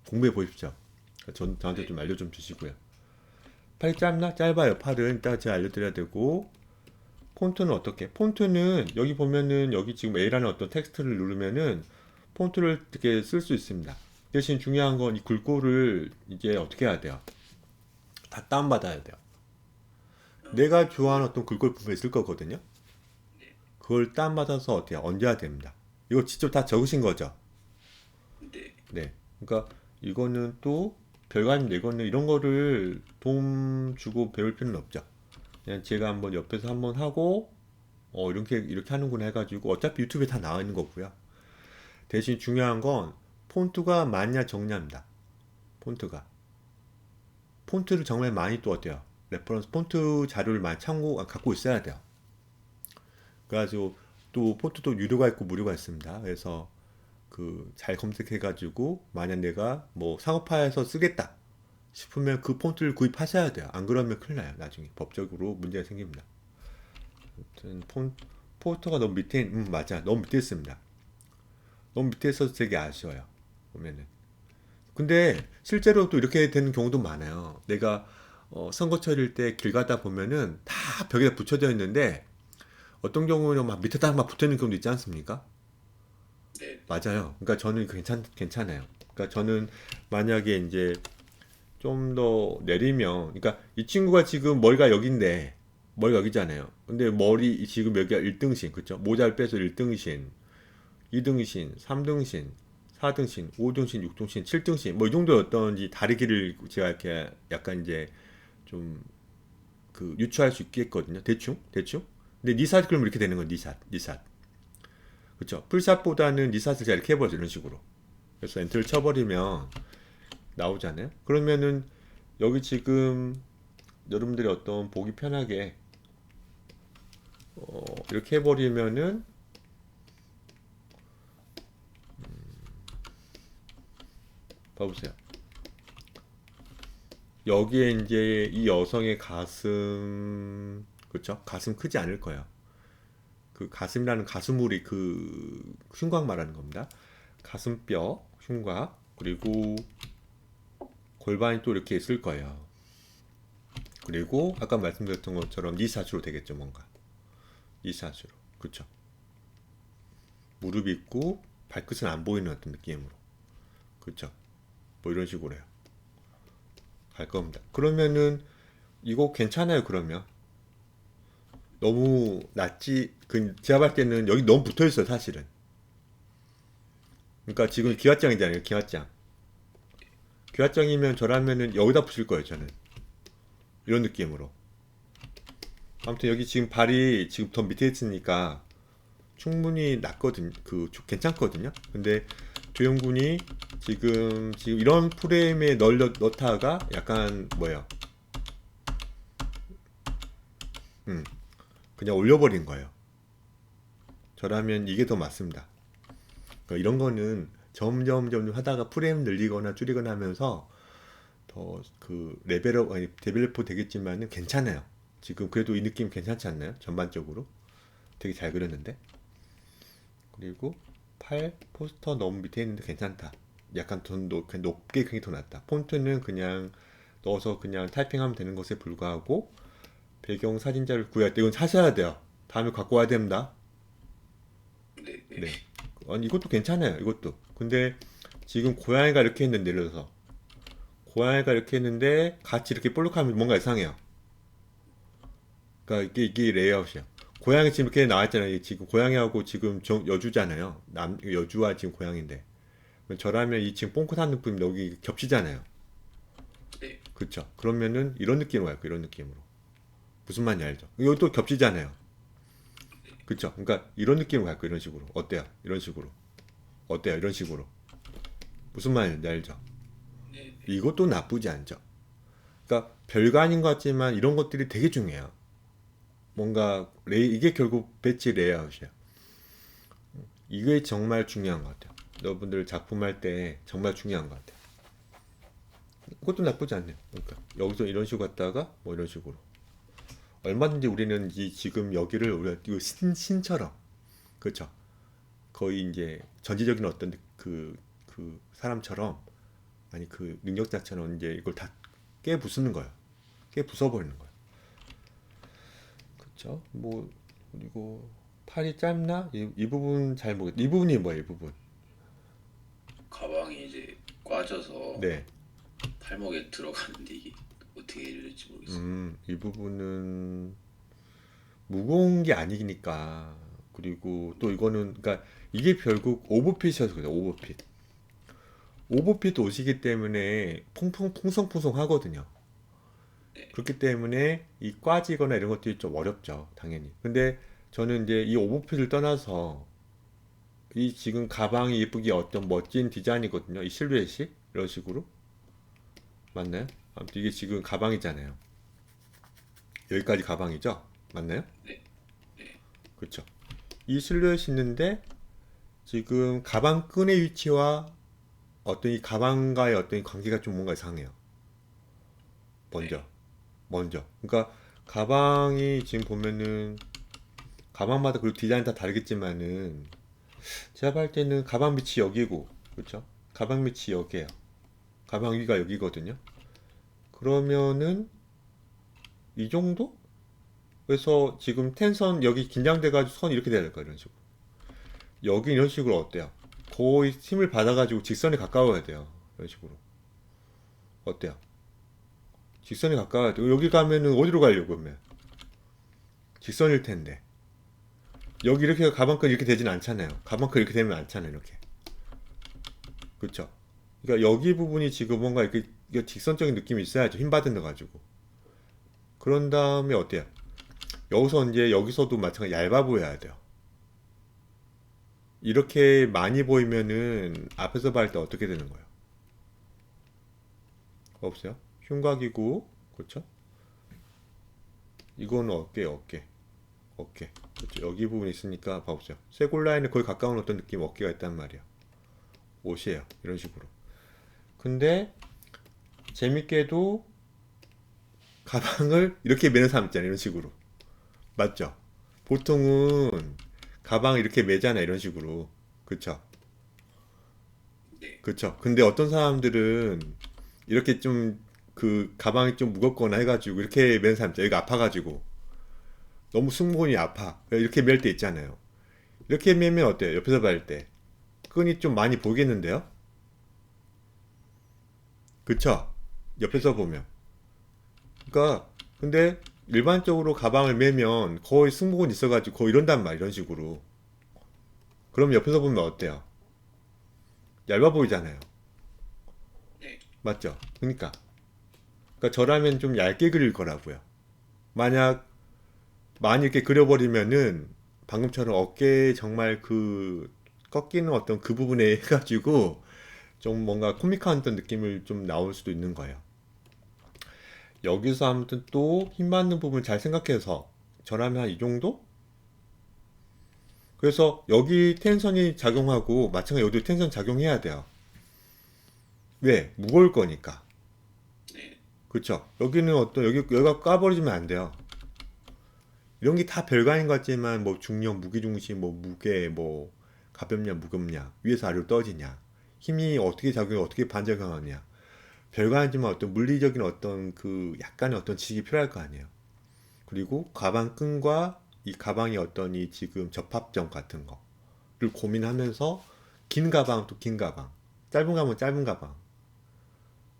공부해 보십시오. 저한테 좀 알려 좀 주시고요. 팔이 짧나? 짧아요. 팔은 이따가 제가 알려드려야 되고, 폰트는 어떻게? 폰트는 여기 보면은 여기 지금 A라는 어떤 텍스트를 누르면은 폰트를 이렇게 쓸 수 있습니다. 대신 중요한 건 이 글꼴을 이제 어떻게 해야 돼요? 다 다운받아야 돼요. 내가 좋아하는 어떤 글꼴 부분이 있을 거거든요. 그걸 다운받아서 어떻게 얹어야 됩니다. 이거 직접 다 적으신 거죠? 네. 네. 그러니까 이거는 또 별거 아닌데 이거는 이런 거를 도움 주고 배울 필요는 없죠. 그냥 제가 한번 옆에서 한번 하고 이렇게 하는구나 해가지고 어차피 유튜브에 다 나와 있는 거고요. 대신 중요한 건 폰트가 많냐 적냐입니다. 폰트를 정말 많이 또 어때요? 레퍼런스 폰트 자료를 많이 갖고 있어야 돼요. 그래가지고 또 폰트도 유료가 있고 무료가 있습니다. 그래서 그 잘 검색해가지고 만약 내가 뭐 상업화해서 쓰겠다 싶으면 그 폰트를 구입하셔야 돼요. 안 그러면 큰일 나요. 나중에 법적으로 문제가 생깁니다. 아무튼 폰트가 너무 밑에 맞아. 너무 밑에 있습니다. 너무 밑에 있어서 되게 아쉬워요. 보면은. 근데 실제로 또 이렇게 되는 경우도 많아요. 내가 선거철일 때 길 가다 보면은 다 벽에 붙여져 있는데 어떤 경우는 막 밑에다 막 붙어 있는 경우도 있지 않습니까? 네. 맞아요. 그러니까 저는 괜찮아요. 그러니까 저는 만약에 이제 좀 더 내리면, 그러니까 이 친구가 지금 머리가 여기인데, 머리가 여기잖아요. 근데 머리 지금 여기가 1등신, 그쵸? 모자를 빼서 1등신, 2등신, 3등신, 4등신, 5등신, 6등신, 7등신, 뭐 이 정도였던지 다르기를 제가 이렇게 약간 이제 좀 그 유추할 수 있겠거든요. 대충. 근데 니샷 그러면 이렇게 되는 거예요. 니샷. 그쵸? 풀샷보다는 니샷을 제가 이렇게 해버려요. 이런 식으로. 그래서 엔터를 쳐버리면 나오잖아요. 그러면은 여기 지금 여러분들이 어떤 보기 편하게 이렇게 해버리면은 봐보세요. 여기에 이제 이 여성의 가슴, 그쵸? 가슴 크지 않을 거예요. 그 가슴이라는 가슴물이 그 흉곽 말하는 겁니다. 가슴뼈, 흉곽, 그리고 골반이 또 이렇게 있을 거예요. 그리고 아까 말씀드렸던 것처럼 니샷으로 되겠죠, 뭔가. 니샷으로. 그쵸? 무릎이 있고 발끝은 안 보이는 어떤 느낌으로. 그쵸? 뭐 이런 식으로 해요. 갈 겁니다. 그러면은 이거 괜찮아요, 그러면. 너무 낮지, 제가 봤을 때는 여기 너무 붙어 있어요, 사실은. 그러니까 지금 기왓장이잖아요, 기왓장. 기왓장이면 저라면은 여기다 붙일 거예요, 저는. 이런 느낌으로. 아무튼 여기 지금 발이 지금 더 밑에 있으니까 충분히 낫거든, 괜찮거든요. 근데 조영군이 지금 이런 프레임에 넣다가 약간 뭐예요? 그냥 올려버린 거예요. 저라면 이게 더 맞습니다. 그러니까 이런 거는 점점 하다가 프레임 늘리거나 줄이거나 하면서 더 레벨업, 아니 데벨로퍼 되겠지만은 괜찮아요. 지금 그래도 이 느낌 괜찮지 않나요? 전반적으로 되게 잘 그렸는데. 그리고 팔 포스터 너무 밑에 있는데 괜찮다. 약간 그냥 높게 그게 더 낫다. 폰트는 그냥 넣어서 그냥 타이핑하면 되는 것에 불과하고, 배경 사진자를 구해야 돼. 이건 사셔야 돼요. 다음에 갖고 와야 됩니다. 네. 네. 아니 이것도 괜찮아요. 이것도. 근데 지금 고양이가 이렇게 했는데, 예를 들어서 고양이가 이렇게 했는데 같이 이렇게 볼록하면 뭔가 이상해요. 그러니까 이게 레이아웃이야. 고양이 지금 이렇게 나와 있잖아요. 이게 지금 고양이하고 지금 여주잖아요. 여주와 지금 고양인데. 저라면 이 지금 뽕긋한 느낌 여기 겹치잖아요. 네. 그쵸? 그러면은 이런 느낌으로 갈거 이런 느낌으로. 무슨 말인지 알죠? 이것도 겹치잖아요. 그쵸? 그러니까 이런 느낌으로 갈거 이런 식으로. 어때요? 이런 식으로. 어때요? 이런 식으로. 무슨 말인지 알죠? 네. 이것도 나쁘지 않죠. 그러니까 별거 아닌 것 같지만 이런 것들이 되게 중요해요. 뭔가 이게 결국 배치 레이아웃이야. 이게 정말 중요한 것 같아요. 여러분들 작품할 때 정말 중요한 것 같아요. 그것도 나쁘지 않네요. 그러니까 여기서 이런 식으로 갔다가 뭐 이런 식으로. 얼마든지 우리는 지금 여기를 우리가 이거 신처럼, 그렇죠? 거의 이제 전지적인 어떤 그 사람처럼, 아니 그 능력자처럼 이제 이걸 다 깨부수는 거예요. 깨부숴버리는 거예요. 그렇죠? 뭐 그리고 팔이 짧나? 이 부분 잘 모르겠. 이 부분이 뭐예요? 이 부분. 가방이 이제 꽈져서 네. 팔목에 들어가는데 이게 어떻게 해야 될지 모르겠어요. 이 부분은 무거운 게 아니니까. 그리고 또 이거는, 그러니까 이게 결국 오버핏이어서 그래요. 오버핏. 오버핏 옷이기 때문에 풍성풍성 하거든요. 네. 그렇기 때문에 이 꽈지거나 이런 것들이 좀 어렵죠, 당연히. 근데 저는 이제 이 오버핏을 떠나서 이 지금 가방이 예쁘게 어떤 멋진 디자인이거든요. 이 실루엣이 이런 식으로. 맞나요? 아무튼 이게 지금 가방이잖아요. 여기까지 가방이죠? 맞나요? 네. 네. 그렇죠. 이 실루엣이 있는데 지금 가방 끈의 위치와 어떤 이 가방과의 어떤 이 관계가 좀 뭔가 이상해요. 먼저. 네. 먼저. 그러니까 가방이 지금 보면은 가방마다 그리고 디자인 다 다르겠지만은 제가 봤을 때는 가방 밑이 여기고, 그렇죠? 가방 밑이 여기에요. 가방 위가 여기거든요. 그러면은 이 정도? 그래서 지금 텐선 여기 긴장돼가지고 선 이렇게 돼야 될 거예요. 이런 식으로. 여기 이런 식으로 어때요? 거의 힘을 받아가지고 직선에 가까워야 돼요. 이런 식으로. 어때요? 직선에 가까워야 돼요. 여기 가면은 어디로 가려고 하면? 직선일 텐데. 여기 이렇게 가방끈 이렇게 되진 않잖아요. 가방끈 이렇게 되면 않잖아요. 이렇게. 그쵸? 그러니까 여기 부분이 지금 뭔가 이게 직선적인 느낌이 있어야죠. 힘 받은 데 가지고. 그런 다음에 어때요? 여기서 이제 여기서도 마찬가지 얇아 보여야 돼요. 이렇게 많이 보이면은 앞에서 봤을 때 어떻게 되는 거예요? 없어요? 흉곽이고, 그렇죠? 이거는 어깨. 그렇죠? 여기 부분이 있으니까 봐보세요. 쇄골 라인에 거의 가까운 어떤 느낌 어깨가 있단 말이야. 옷이에요. 이런 식으로. 근데 재밌게도 가방을 이렇게 매는 사람 있잖아요. 이런 식으로. 맞죠? 보통은 가방을 이렇게 매잖아. 이런 식으로. 그쵸? 네. 그쵸? 근데 어떤 사람들은 이렇게 좀 가방이 좀 무겁거나 해가지고 이렇게 매는 사람 있잖아요. 여기가 아파가지고. 너무 승모근이 아파. 이렇게 멜 때 있잖아요. 이렇게 매면 어때요? 옆에서 봤을 때. 끈이 좀 많이 보이겠는데요? 그쵸? 옆에서 보면. 그러니까 근데 일반적으로 가방을 매면 거의 승모근 있어가지고 거의 이런단 말이야. 이런 식으로. 그럼 옆에서 보면 어때요? 얇아 보이잖아요. 네. 맞죠? 그러니까 그러니까 저라면 좀 얇게 그릴 거라고요. 만약 많이 이렇게 그려버리면은 방금처럼 어깨에 정말 그 꺾이는 어떤 그 부분에 해가지고 좀 뭔가 코믹한 어떤 느낌을 좀 나올 수도 있는 거예요. 여기서 아무튼 또 힘받는 부분 잘 생각해서 저라면 한 이 정도? 그래서 여기 텐션이 작용하고 마찬가지로 여기도 텐션 작용해야 돼요. 왜? 무거울 거니까. 네. 그쵸? 여기는 어떤 여기가 까버리면 안 돼요. 이런 게 다 별거 아닌 것 같지만 뭐 중력, 무게중심, 뭐 무게, 뭐 가볍냐, 무겁냐, 위에서 아래로 떨어지냐, 힘이 어떻게 작용해 어떻게 반작용하냐. 별거 아니지만 어떤 물리적인 어떤 그 약간의 어떤 지식이 필요할 거 아니에요. 그리고 가방 끈과 이 가방의 어떤 이 지금 접합점 같은 거를 고민하면서 긴 가방 또 긴 가방, 짧은 가방은 짧은 가방,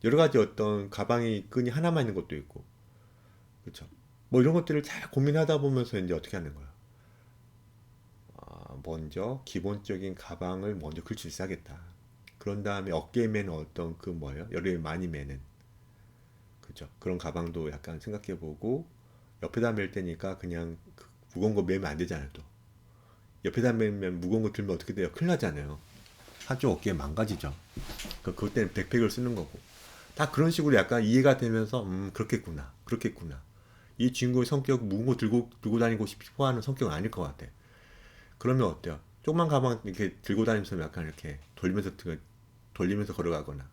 여러 가지 어떤 가방이 끈이 하나만 있는 것도 있고, 그렇죠? 뭐 이런 것들을 잘 고민하다 보면서 이제 어떻게 하는 거야? 먼저 기본적인 가방을 먼저 걸칠 수 있어야겠다. 그런 다음에 어깨에 매는 어떤 그 뭐예요? 여름에 많이 매는, 그죠? 그런 가방도 약간 생각해보고 옆에다 맬 때니까 그냥 그 무거운 거 매면 안 되잖아요. 또 옆에다 매면 무거운 거 들면 어떻게 돼요? 큰일 나잖아요. 한쪽 어깨 망가지죠. 그것 때문에 백팩을 쓰는 거고. 다 그런 식으로 약간 이해가 되면서 그렇겠구나 그렇겠구나. 이 주인공의 성격 무거운 거 들고 다니고 싶어 하는 성격은 아닐 것 같아. 그러면 어때요? 조그만 가방 이렇게 들고 다니면서 약간 이렇게 돌리면서 걸어가거나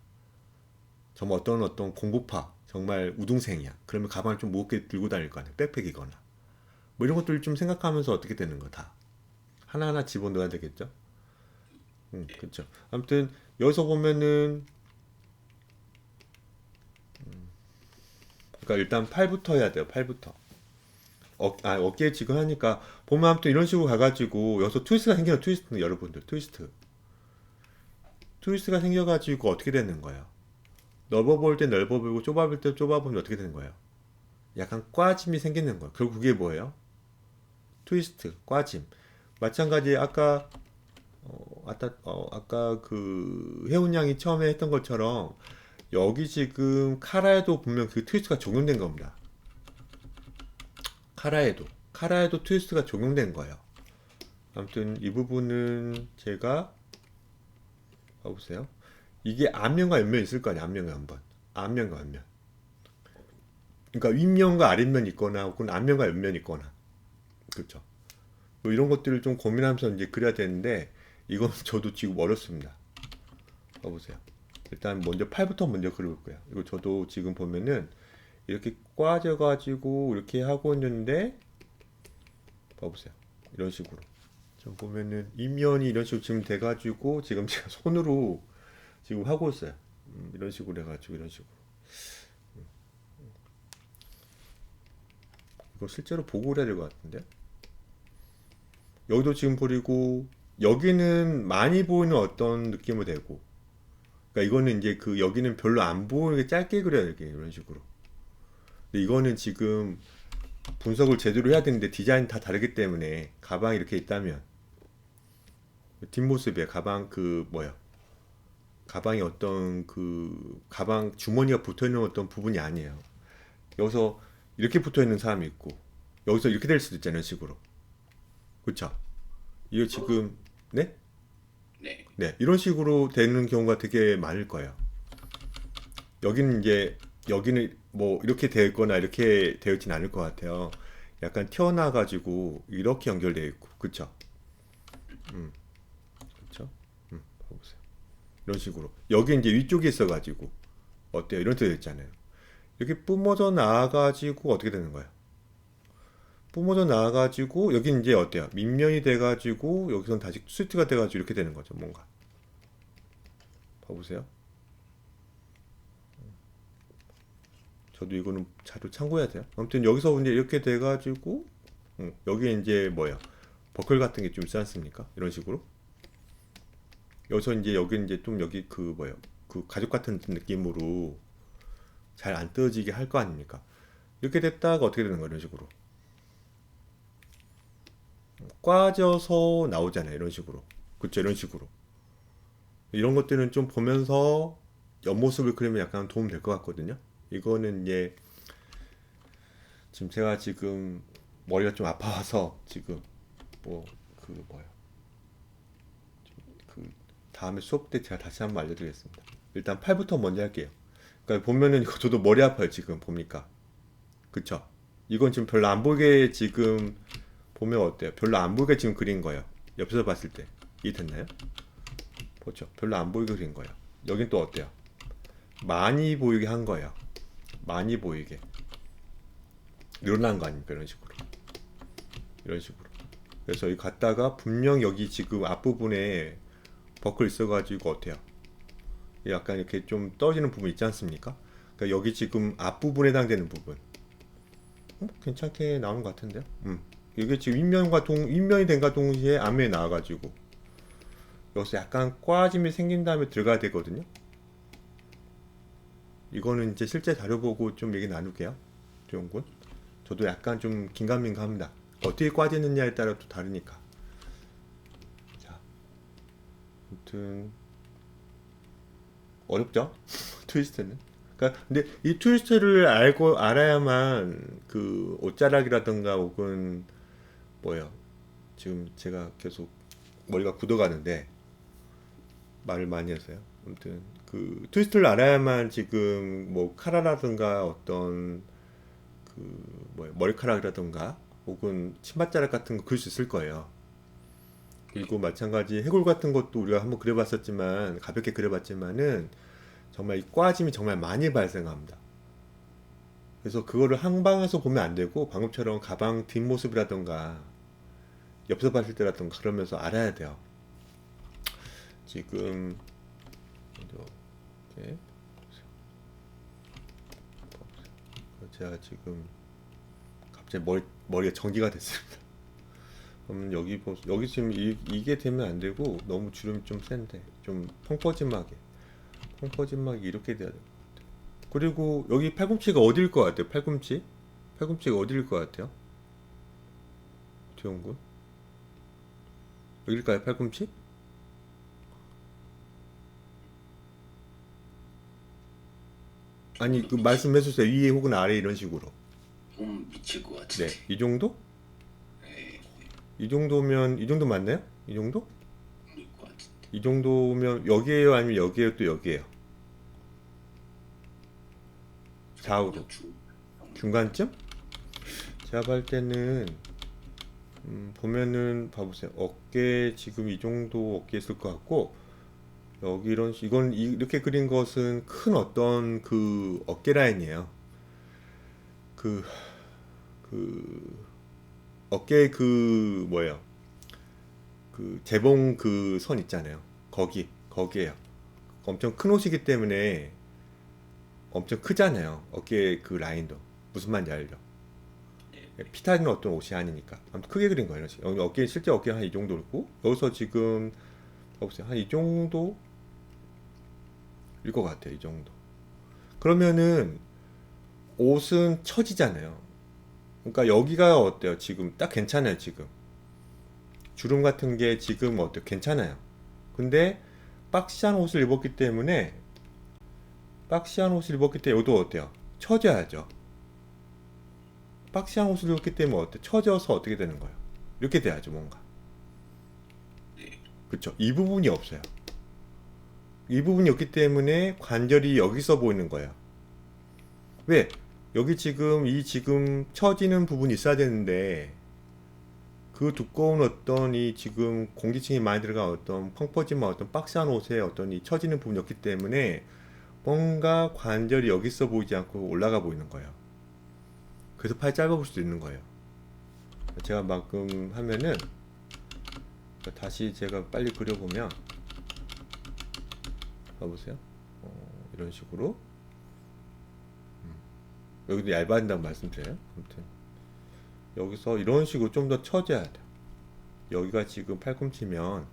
정말 어떤 공부파 정말 우등생이야. 그러면 가방을 좀 무겁게 들고 다닐 거 아니야. 백팩이거나 뭐 이런 것들을 좀 생각하면서 어떻게 되는 거다. 하나하나 집어넣어야 되겠죠. 그렇죠. 아무튼 여기서 보면은 그러니까 일단 팔부터 해야 돼요. 팔부터. 어깨에 지금 하니까 보면 아무튼 이런 식으로 가가지고 여기서 트위스트가 생겨요. 트위스트 여러분들 트위스트가 생겨가지고 어떻게 되는 거예요? 넓어 보일 때 넓어 보이고 좁아 보일 때 좁아 보면 어떻게 되는 거예요? 약간 꽈짐이 생기는 거예요. 결국 그게 뭐예요? 트위스트, 꽈짐. 마찬가지 아까 그 혜훈 양이 처음에 했던 것처럼 여기 지금 카라에도 보면 그 트위스트가 적용된 겁니다. 카라에도 트위스트가 적용된 거예요. 아무튼 이 부분은 제가 봐보세요. 이게 앞면과 옆면 있을 거 아니에요. 앞면과 옆면. 앞면과 옆면. 그러니까 윗면과 아랫면 있거나 혹은 앞면과 옆면 있거나. 그렇죠. 뭐 이런 것들을 좀 고민하면서 이제 그려야 되는데 이건 저도 지금 어렵습니다. 봐보세요. 일단 먼저 팔부터 먼저 그려볼 거예요. 이거 저도 지금 보면은 이렇게 꽈져가지고 이렇게 하고 있는데 봐보세요. 이런 식으로. 좀 보면은 윗면이 이런 식으로 지금 돼가지고 지금 제가 손으로 지금 하고 있어요. 이런 식으로 해가지고 이런 식으로. 이거 실제로 보고 그래야 될 것 같은데. 여기도 지금 그리고 여기는 많이 보이는 어떤 느낌을 대고. 그러니까 이거는 이제 그 여기는 별로 안 보이게 짧게 그려야 되게 이런 식으로. 근데 이거는 지금 분석을 제대로 해야 되는데 디자인 다 다르기 때문에 가방이 이렇게 있다면 뒷모습에 가방 그 뭐야 가방이 어떤 그 가방 주머니가 붙어 있는 어떤 부분이 아니에요. 여기서 이렇게 붙어 있는 사람이 있고 여기서 이렇게 될 수도 있잖아요, 식으로. 그렇죠? 이거 지금 네? 네. 네, 이런 식으로 되는 경우가 되게 많을 거예요. 여기는 뭐 이렇게 되어 있거나 이렇게 되어 있진 않을 것 같아요. 약간 튀어나와 가지고 이렇게 연결되어 있고, 그렇죠? 그렇죠? 봐보세요. 이런 식으로 여기 이제 위쪽에 있어가지고 어때요? 이런 뜻 있잖아요. 이렇게 뿜어져 나와가지고 어떻게 되는 거예요? 뿜어져 나와가지고 여기 이제 어때요? 밑면이 돼가지고 여기선 다시 스위트가 돼가지고 이렇게 되는 거죠. 뭔가 봐보세요. 저도 이거는 자료 참고해야 돼요. 아무튼 여기서 이제 이렇게 돼가지고 여기에 이제 뭐예요? 버클 같은 게 좀 있지 않습니까? 이런 식으로 여기서 이제 여기 이제 좀 여기 그 뭐예요? 그 가죽 같은 느낌으로 잘 안 떨어지게 할 거 아닙니까? 이렇게 됐다가 어떻게 되는 거예요? 이런 식으로 꽈져서 나오잖아요. 이런 식으로. 그렇죠? 이런 식으로. 이런 것들은 좀 보면서 옆모습을 그리면 약간 도움 될 것 같거든요. 이거는 이제 지금 제가 지금 머리가 좀 아파서 지금 뭐 그 뭐야 그 다음에 수업 때 제가 다시 한번 알려드리겠습니다. 일단 팔부터 먼저 할게요. 그러니까 보면은 이거 저도 머리 아파요 지금 보니까. 그쵸? 이건 지금 별로 안 보이게 지금 보면 어때요? 별로 안 보이게 지금 그린 거예요. 옆에서 봤을 때 이해됐나요? 그렇죠? 별로 안 보이게 그린 거예요. 여긴 또 어때요? 많이 보이게 한 거예요. 많이 보이게 늘어난 거 아닙니까? 이런 식으로. 이런 식으로. 그래서 이 갔다가 분명 여기 지금 앞부분에 버클 있어가지고 어때요? 약간 이렇게 좀 떨어지는 부분 있지 않습니까? 그러니까 여기 지금 앞부분에 해당되는 부분. 괜찮게 나오는 것 같은데요? 이게 지금 윗면이 된과 동시에 앞면이 나와가지고 여기서 약간 꽈짐이 생긴 다음에 들어가야 되거든요. 이거는 이제 실제 자료 보고 좀 얘기 나눌게요. 조용군. 저도 약간 좀 긴가민가합니다. 어떻게 꽈지느냐에 따라 또 다르니까. 자, 아무튼 어렵죠? 트위스트는. 그러니까 근데 이 트위스트를 알아야만 그 옷자락이라든가 혹은 뭐예요? 지금 제가 계속 머리가 굳어가는데 말을 많이 해서요. 아무튼 그 트위스트를 알아야만 지금 뭐 카라라든가 어떤 그 뭐예요? 머리카락이라든가 혹은 치맛자락 같은 거 그릴 수 있을 거예요. 그리고 마찬가지 해골 같은 것도 우리가 한번 그려봤었지만 가볍게 그려봤지만은 정말 이 꽈짐이 정말 많이 발생합니다. 그래서 그거를 항방에서 보면 안 되고 방금처럼 가방 뒷모습이라던가 옆에서 봤을 때라던가 그러면서 알아야 돼요. 지금 이렇게 제가 지금 갑자기 머리가 전기가 됐습니다. 그럼 여기 지금 이게 되면 안 되고 너무 주름이 좀 센데 좀 펑퍼짐하게 이렇게 돼야 돼요. 그리고 여기 팔꿈치가 어디일 것 같아요? 팔꿈치가 어디일 것 같아요? 조영군 여기일까요? 팔꿈치? 아니 그 말씀해 주세요. 위에 혹은 아래 이런 식으로. 좀 미칠 것 네, 같은데. 이 정도? 네, 이 정도면 이 정도 맞나요? 이 정도? 그럴 것 같은데. 이 정도면 여기에요 아니면 여기에요 또 여기에요? 좌우로 중간쯤? 제가 볼 때는 보면은 봐보세요. 어깨 지금 이 정도 어깨 있을 것 같고 여기 이건 이렇게 그린 것은 큰 어떤 그 어깨 라인이에요. 그 어깨 그 뭐예요? 그 재봉 그 선 있잖아요. 거기에요. 엄청 큰 옷이기 때문에 엄청 크잖아요. 어깨 그 라인도 무슨 말인지 알죠? 네, 피타는 어떤 옷이 아니니까 아무튼 크게 그린 거예요. 여기 어깨 실제 어깨 한 이 정도 있고 여기서 지금 보세요. 한 이 정도 일 것 같아요. 이 정도. 그러면은 옷은 처지잖아요. 그러니까 여기가 어때요? 지금 딱 괜찮아요. 지금 주름 같은 게 지금 어때요? 괜찮아요. 근데 박시한 옷을 입었기 때문에 여기도 어때요? 처져야죠. 박시한 옷을 입었기 때문에 어때? 처져서 어떻게 되는 거예요? 이렇게 돼야죠, 뭔가. 네. 그쵸? 이 부분이 없어요. 이 부분이 없기 때문에 관절이 여기서 보이는 거예요. 왜? 여기 지금 처지는 부분이 있어야 되는데 그 두꺼운 어떤 이 지금 공기층이 많이 들어간 어떤 펑퍼짐한 어떤 박스한 옷에 어떤 이 처지는 부분이 없기 때문에 뭔가 관절이 여기서 보이지 않고 올라가 보이는 거예요. 그래서 팔이 짧아 보일 수도 있는 거예요. 제가 만큼 하면은 다시 제가 빨리 그려보면 봐보세요. 이런 식으로 여기도 얇아진다고 말씀드려요. 아무튼 여기서 이런 식으로 좀 더 처져야 돼요. 여기가 지금 팔꿈치면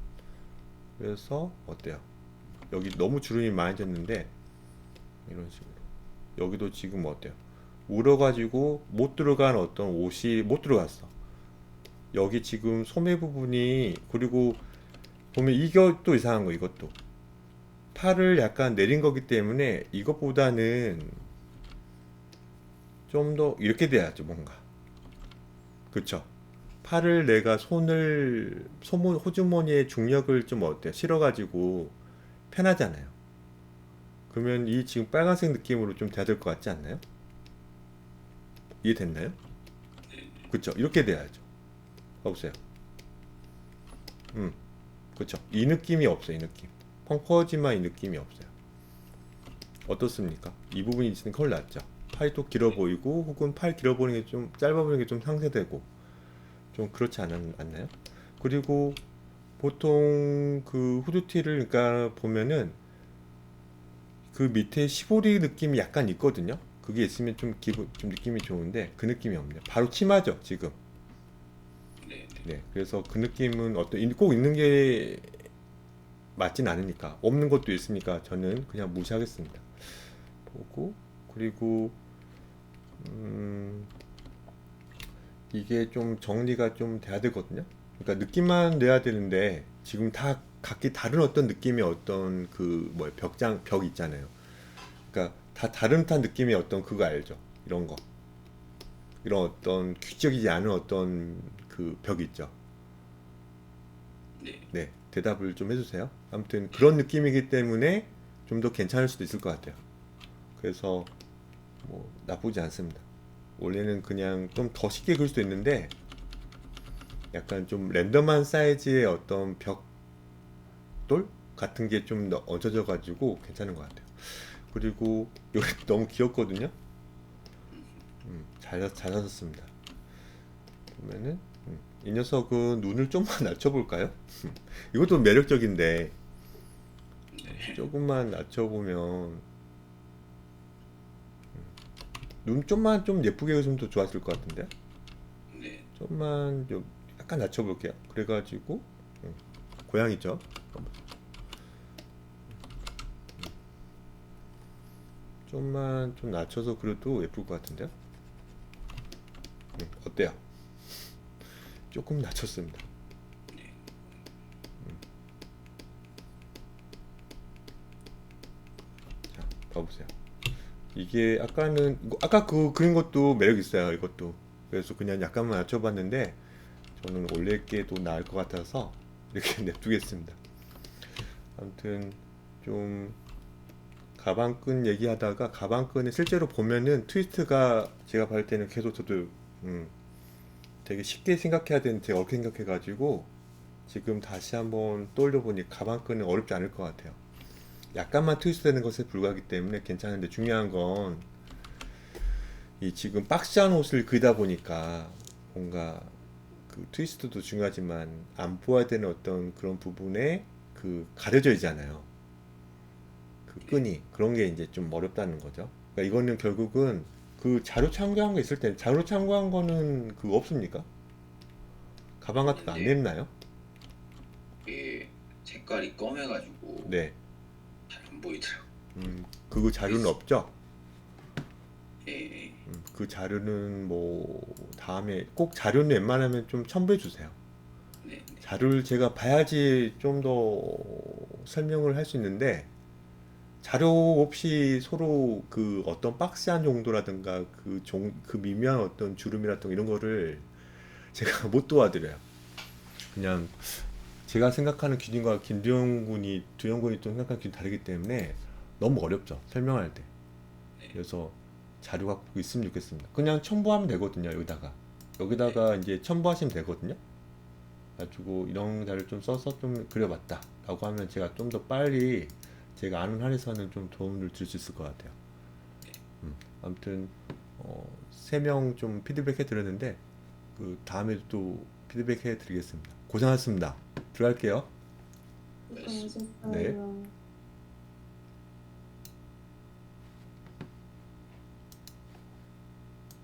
그래서 어때요? 여기 너무 주름이 많이 졌는데 이런 식으로 여기도 지금 어때요? 울어가지고 못 들어간 어떤 옷이 못 들어갔어. 여기 지금 소매 부분이 그리고 보면 이것도 이상한 거 이것도 팔을 약간 내린 거기 때문에 이것보다는 좀 더 이렇게 돼야죠, 뭔가. 그쵸? 팔을 내가 손을 호주머니에 중력을 좀 어때요? 실어가지고 편하잖아요. 그러면 이 지금 빨간색 느낌으로 좀 돼야 될 것 같지 않나요? 이해됐나요? 그쵸? 이렇게 돼야죠. 봐보세요. 그쵸? 이 느낌이 없어요, 이 느낌. 펑퍼짐한 이 느낌이 없어요. 어떻습니까? 이 부분이 있으니까 훨 낫죠. 팔이 또 길어 보이고, 혹은 팔 길어 보이는 게 좀 짧아 보이는 게 좀 상쇄되고, 좀 그렇지 않나요? 그리고 보통 그 후드티를 그러니까 보면은 그 밑에 시보리 느낌이 약간 있거든요. 그게 있으면 좀 기분 좀 느낌이 좋은데 그 느낌이 없네요. 바로 치마죠, 지금. 네, 네. 네. 그래서 그 느낌은 꼭 있는 게 맞진 않으니까 없는 것도 있으니까 저는 그냥 무시하겠습니다. 보고 그리고 음, 이게 좀 정리가 좀 돼야 되거든요. 그러니까 느낌만 내야 되는데 지금 다 각기 다른 어떤 느낌의 어떤 그 뭐야 벽 있잖아요. 그러니까 다 다른 듯한 느낌의 어떤 그거 알죠? 이런 거. 이런 어떤 규칙적이지 않은 어떤 그 벽 있죠. 네. 네, 대답을 좀 해주세요. 아무튼 그런 느낌이기 때문에 좀 더 괜찮을 수도 있을 것 같아요. 그래서 뭐 나쁘지 않습니다. 원래는 그냥 좀 더 쉽게 그릴 수도 있는데 약간 좀 랜덤한 사이즈의 어떤 벽돌 같은 게 좀 얹어져 가지고 괜찮은 것 같아요. 그리고 여기 너무 귀엽거든요. 잘 하셨습니다. 보면은 이 녀석은 눈을 좀만 낮춰볼까요? 이것도 매력적인데 조금만 낮춰보면 눈 좀만 좀 예쁘게 그리면 더 좋았을 것 같은데 네. 좀만 좀 약간 낮춰볼게요. 그래가지고 고양이죠. 좀만 좀 낮춰서 그려도 예쁠 것 같은데요. 어때요? 조금 낮췄습니다. 자, 봐보세요. 이게 아까 그 그린 것도 매력 있어요. 이것도. 그래서 그냥 약간만 낮춰봤는데 저는 원래 게 더 나을 것 같아서 이렇게 냅두겠습니다. 아무튼 좀 가방끈 얘기하다가 가방끈에 실제로 보면은 트위스트가 제가 봤을 때는 계속 저도 되게 쉽게 생각해야 되는데 제가 어렵게 생각해가지고 지금 다시 한번 떠올려 보니 가방끈은 어렵지 않을 것 같아요. 약간만 트위스트 되는 것에 불과하기 때문에 괜찮은데 중요한 건 이 지금 박스한 옷을 그리다 보니까 뭔가 그 트위스트도 중요하지만 안 보아야 되는 어떤 그런 부분에 그 가려져 있잖아요. 그 끈이 그런 게 이제 좀 어렵다는 거죠. 그러니까 이거는 결국은 그 자료 참고한 거 있을 때 자료 참고한 거는 그거 없습니까? 가방 같은 거 안 있는데 냈나요? 이게 색깔이 검해가지고 네. 잘 안 보이더라고. 그거 자료는 없죠? 예, 예. 그 자료는 뭐 다음에 꼭 자료는 웬만하면 좀 첨부해 주세요. 네, 네. 자료를 제가 봐야지 좀 더 설명을 할 수 있는데 자료 없이 서로 그 어떤 박스한 정도라든가 그 미묘한 어떤 주름이라든가 이런 거를 제가 못 도와드려요. 그냥 제가 생각하는 기준과 두영 군이 또 생각하는 기준이 다르기 때문에 너무 어렵죠. 설명할 때. 그래서 자료가 꼭 있으면 좋겠습니다. 그냥 첨부하면 되거든요. 여기다가 이제 첨부하시면 되거든요. 가지고 이런 자료를 좀 써서 좀 그려봤다 라고 하면 제가 좀 더 빨리 제가 아는 한에서는 좀 도움을 드릴 수 있을 것 같아요. 아무튼 3명 좀 피드백 해드렸는데 그 다음에도 또 피드백 해드리겠습니다. 고생하셨습니다. 들어갈게요. 그래서 네. 수고하셨어요.